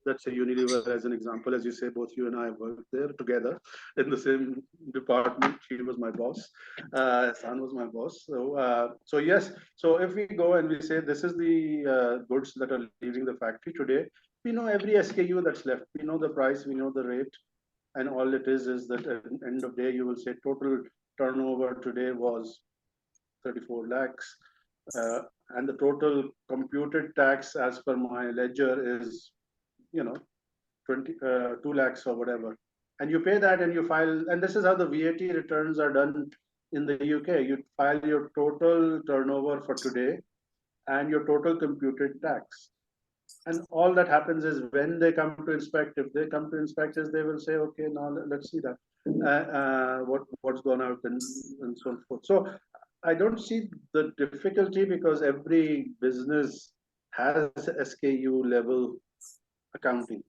Let's say Unilever as an example, as you say, both you and I worked there together in the same department. She was my boss, San was my boss. So yes, so if we go and we say this is the goods that are leaving the factory today, we know every SKU that's left. We know the price, we know the rate, and all it is that at the end of the day, you will say total turnover today was 34 lakhs. And the total computed tax as per my ledger is 2 lakhs or whatever, and you pay that and you file, and this is how the VAT returns are done in the UK. You file your total turnover for today and your total computed tax, and all that happens is when they come to inspect, if they come to inspect us, they will say, okay, now let's see that what's gone out and so on and forth. So I don't see the difficulty because every business has SKU level accounting.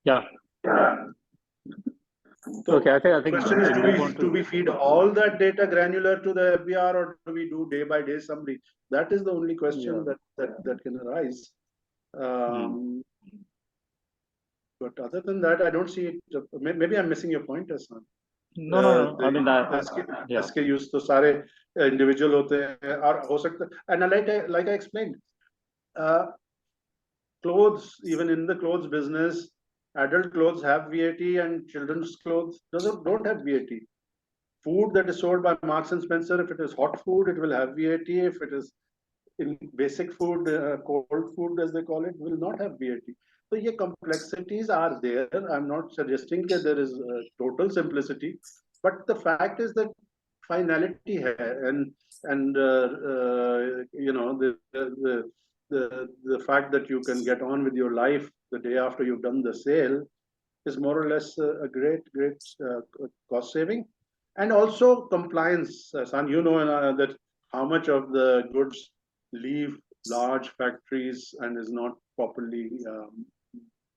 Yeah. So okay, I think the question is, do we feed all that data granular to the FBR, or do we do day by day summary? That is the only question that can arise. But other than that, I don't see it. Maybe I'm missing your point, Hassan. No. I mean, SKUs to sare individual hote hain, aur ho sakta, and like I explained, clothes, even in the clothes business, adult clothes have VAT and children's clothes don't have VAT. Food that is sold by Marks and Spencer, if it is hot food, it will have VAT. If it is in basic food, cold food as they call it, will not have VAT. So yeah, complexities are there. I'm not suggesting that there is total simplicity, but the fact is that finality hai, and the fact that you can get on with your life the day after you've done the sale is more or less a great cost saving, and also compliance. San, that how much of the goods leave large factories and is not properly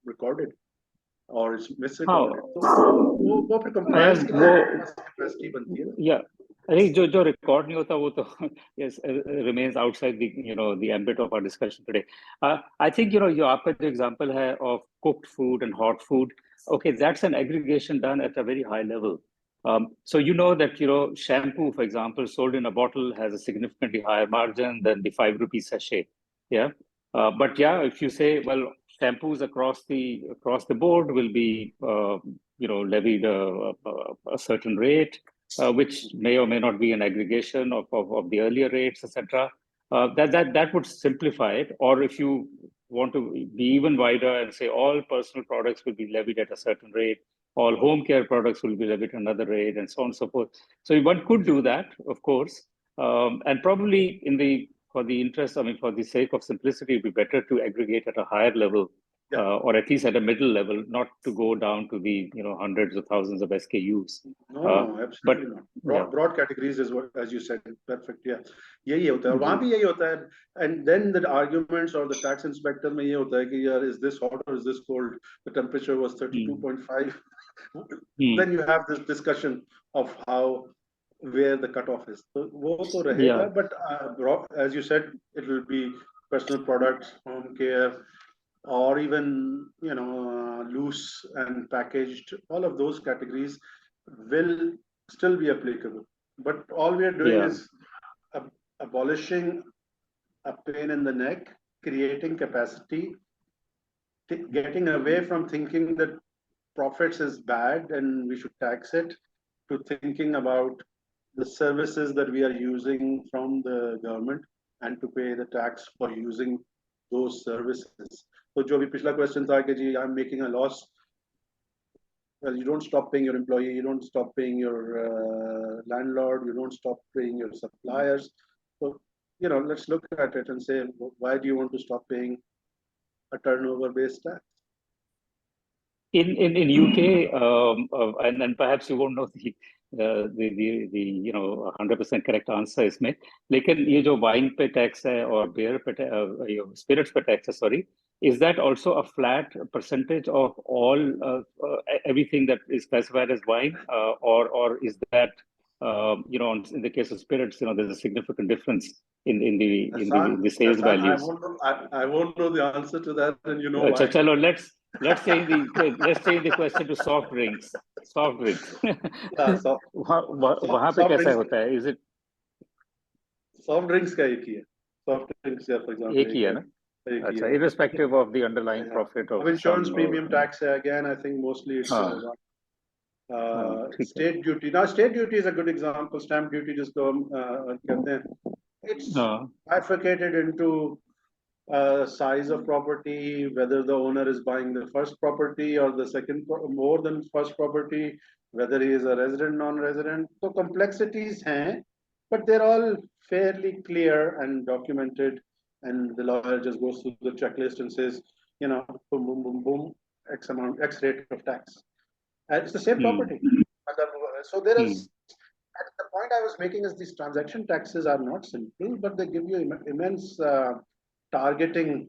recorded or is misrecorded. So compliance yeah. I think जो record नहीं होता वो तो yes remains outside the ambit of our discussion today. I think your आपका जो example है of cooked food and hot food, okay, that's an aggregation done at a very high level. So that shampoo, for example, sold in a bottle has a significantly higher margin than the 5 rupee sachet. Yeah, but yeah, if you say, well, shampoos across the board will be levied a certain rate, which may or may not be an aggregation of the earlier rates, etc. That would simplify it. Or if you want to be even wider and say all personal products will be levied at a certain rate, all home care products will be levied at another rate, and so on and so forth. So one could do that, of course, and probably for the interest, for the sake of simplicity, it'd be better to aggregate at a higher level or at least at a middle level, not to go down to the hundreds of thousands of SKUs. No, absolutely not. Broad categories is what, as you said, perfect. Yeah, यही होता है, वहाँ भी यही होता है. And then the arguments or the tax inspector में ये होता है कि यार, is this hot or is this cold? The temperature was 32.5. Then you have this discussion of where the cutoff is. So वो तो रहेगा, but as you said, it will be personal products, home care, or even loose and packaged. All of those categories will still be applicable. But all we are doing is abolishing a pain in the neck, creating capacity, getting away from thinking that profits is bad and we should tax it, to thinking about the services that we are using from the government and to pay the tax for using those services. So jo bhi pichla question tha ki ji, I'm making a loss. Well, you don't stop paying your employee, you don't stop paying your landlord, you don't stop paying your suppliers. So, let's look at it and say, why do you want to stop paying a turnover-based tax? In UK, and perhaps you won't know the 100% correct answer इसमें, लेकिन ये जो wine पे tax है और beer पे spirits पे tax है, sorry, is that also a flat percentage of all everything that is classified as wine, or is that in the case of spirits, there's a significant difference in the sales values? I won't know the answer to that, and you know why. Chalo, let's change the question to soft drinks. Soft drinks. वहाँ पे कैसा होता है? Is it? Soft drinks का एक ही है. Soft drinks का, for example. एक ही है ना? अच्छा, irrespective of the underlying profit of insurance premium tax again, I think mostly it's state duty. Now, state duty is a good example. Stamp duty, जिसको हम कहते हैं, it's bifurcated into size of property, whether the owner is buying the first property or the second, more than first property, whether he is a resident, non-resident. So complexities hain, but they're all fairly clear and documented. And the lawyer just goes through the checklist and says, boom, boom, boom, boom, X amount, X rate of tax. And it's the same property. So there is, at the point I was making is these transaction taxes are not simple, but they give you immense targeting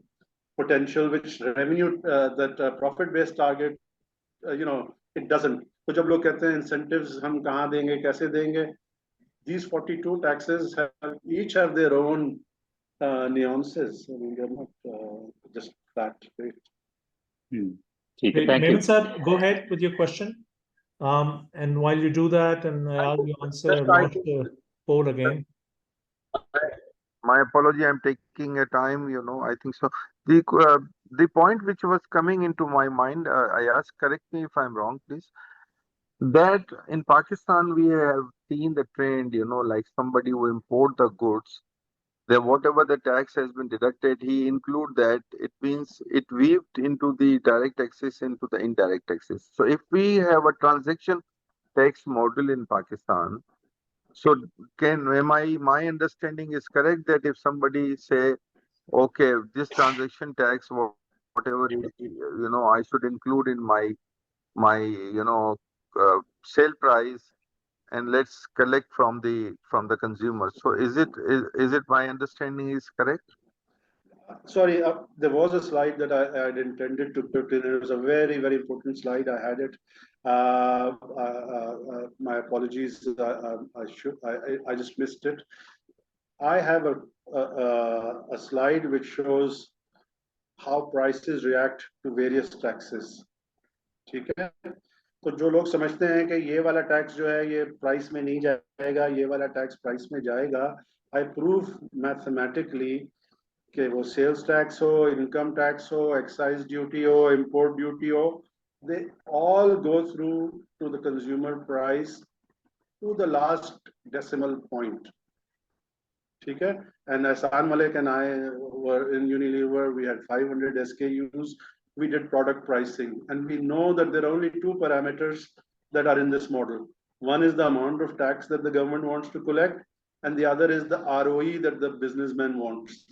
potential, which revenue, that profit-based target, it doesn't. So जब लोग कहते हैं incentives हम कहाँ देंगे, कैसे देंगे? These 42 taxes each have their own nuances. I mean, they're not just flat rate. Mehmet sir, go ahead with your question. And while you do that, and I'll answer, launch the poll again. My apology, I'm taking a time, I think so. The point which was coming into my mind, Ayaz, correct me if I'm wrong, please. That in Pakistan, we have seen the trend, like somebody who import the goods, that whatever the tax has been deducted, he include that. It means it weaved into the direct taxes, into the indirect taxes. So if we have a transaction tax model in Pakistan, so my understanding is correct that if somebody say, okay, this transaction tax, whatever I should include in my sale price, and let's collect from the consumer. So is it my understanding is correct? Sorry, there was a slide that I had intended to put in. It was a very, very important slide. I had it. My apologies. I just missed it. I have a slide which shows how prices react to various taxes. ठीक है? तो जो लोग समझते हैं कि ये वाला टैक्स जो है ये प्राइस में नहीं जाएगा, ये वाला टैक्स प्राइस में जाएगा, I prove mathematically कि वो sales tax हो, income tax हो, excise duty हो, import duty हो, they all go through to the consumer price to the last decimal point. ठीक है? And Ahsan Malik and I were in Unilever. We had 500 SKUs. We did product pricing, and we know that there are only two parameters that are in this model. One is the amount of tax that the government wants to collect, and the other is the ROE that the businessman wants.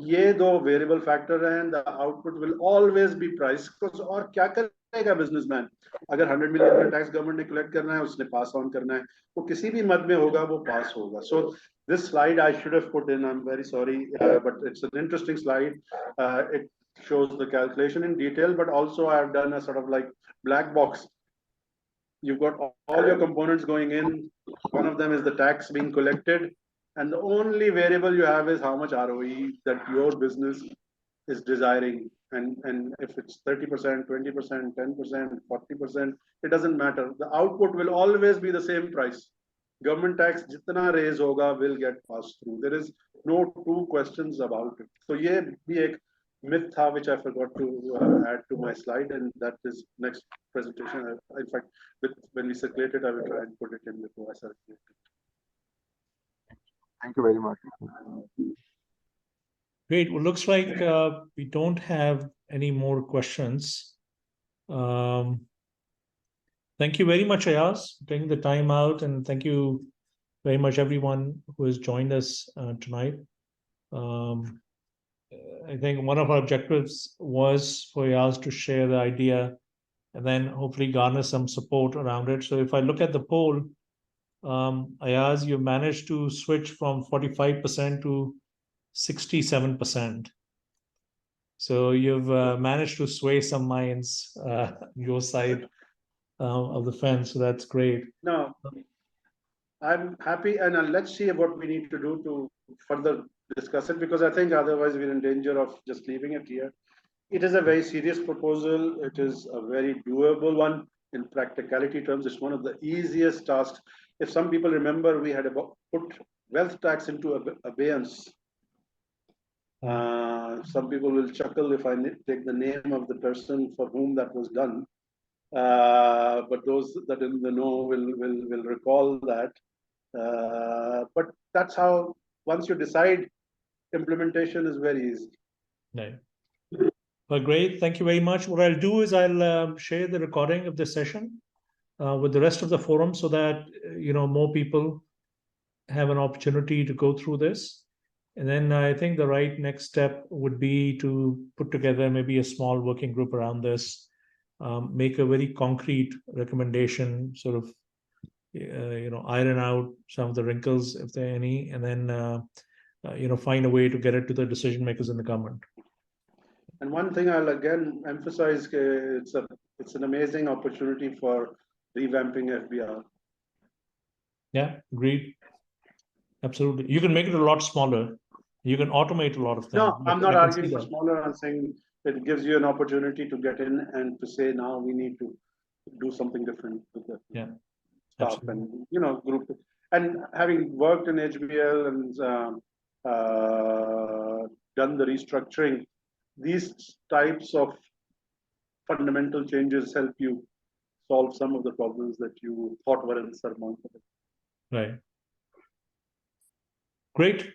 ये दो variable factor हैं, the output will always be price. और क्या करेगा businessman? अगर 100 million का tax government ने collect करना है, उसने पास ऑन करना है, वो किसी भी मद में होगा, वो पास होगा। So this slide I should have put in, I am very sorry, but it's an interesting slide. It shows the calculation in detail, but also I have done a sort of like black box. You've got all your components going in. One of them is the tax being collected, and the only variable you have is how much ROE that your business is desiring. And if it's 30%, 20%, 10%, 40%, it doesn't matter. The output will always be the same price. Government tax jitna raise hoga will get passed through. There is no two questions about it. So ye bhi ek myth tha which I forgot to add to my slide, and that is next presentation. In fact, when we circulate it, I will try and put it in before I circulate it. Thank you very much. Great. Well, looks like we don't have any more questions. Thank you very much, Ayaz, for taking the time out, and thank you very much everyone who has joined us tonight. I think one of our objectives was for Ayaz to share the idea and then hopefully garner some support around it. So if I look at the poll, Ayaz, you managed to switch from 45% to 67%. So you've managed to sway some minds your side of the fence. So that's great. No, I'm happy, and let's see what we need to do to further discuss it, because I think otherwise we're in danger of just leaving it here. It is a very serious proposal. It is a very doable one in practicality terms. It's one of the easiest tasks. If some people remember, we had put wealth tax into abeyance. Some people will chuckle if I take the name of the person for whom that was done. But those that in the know will recall that. But that's how, once you decide, implementation is very easy. Right. Well, great. Thank you very much. What I'll do is I'll share the recording of this session with the rest of the forum, so that more people have an opportunity to go through this. And then I think the right next step would be to put together maybe a small working group around this, make a very concrete recommendation, sort of iron out some of the wrinkles if there are any, and then find a way to get it to the decision makers in the government. And one thing I'll again emphasize, it's an amazing opportunity for revamping FBR. Yeah, agreed. Absolutely. You can make it a lot smaller. You can automate a lot of things. No, I'm not arguing for smaller. I'm saying it gives you an opportunity to get in and to say, now we need to do something different with the staff. Absolutely. And group. And having worked in HBL and done the restructuring, these types of fundamental changes help you solve some of the problems that you thought were insurmountable. Right. Great.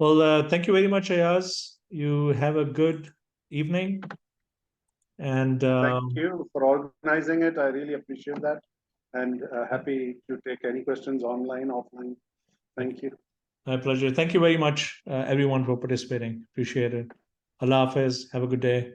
Well, thank you very much, Ayaz. You have a good evening. And thank you for organizing it. I really appreciate that. And happy to take any questions online, offline. Thank you. My pleasure. Thank you very much, everyone, for participating. Appreciate it. Allah Hafiz. Have a good day.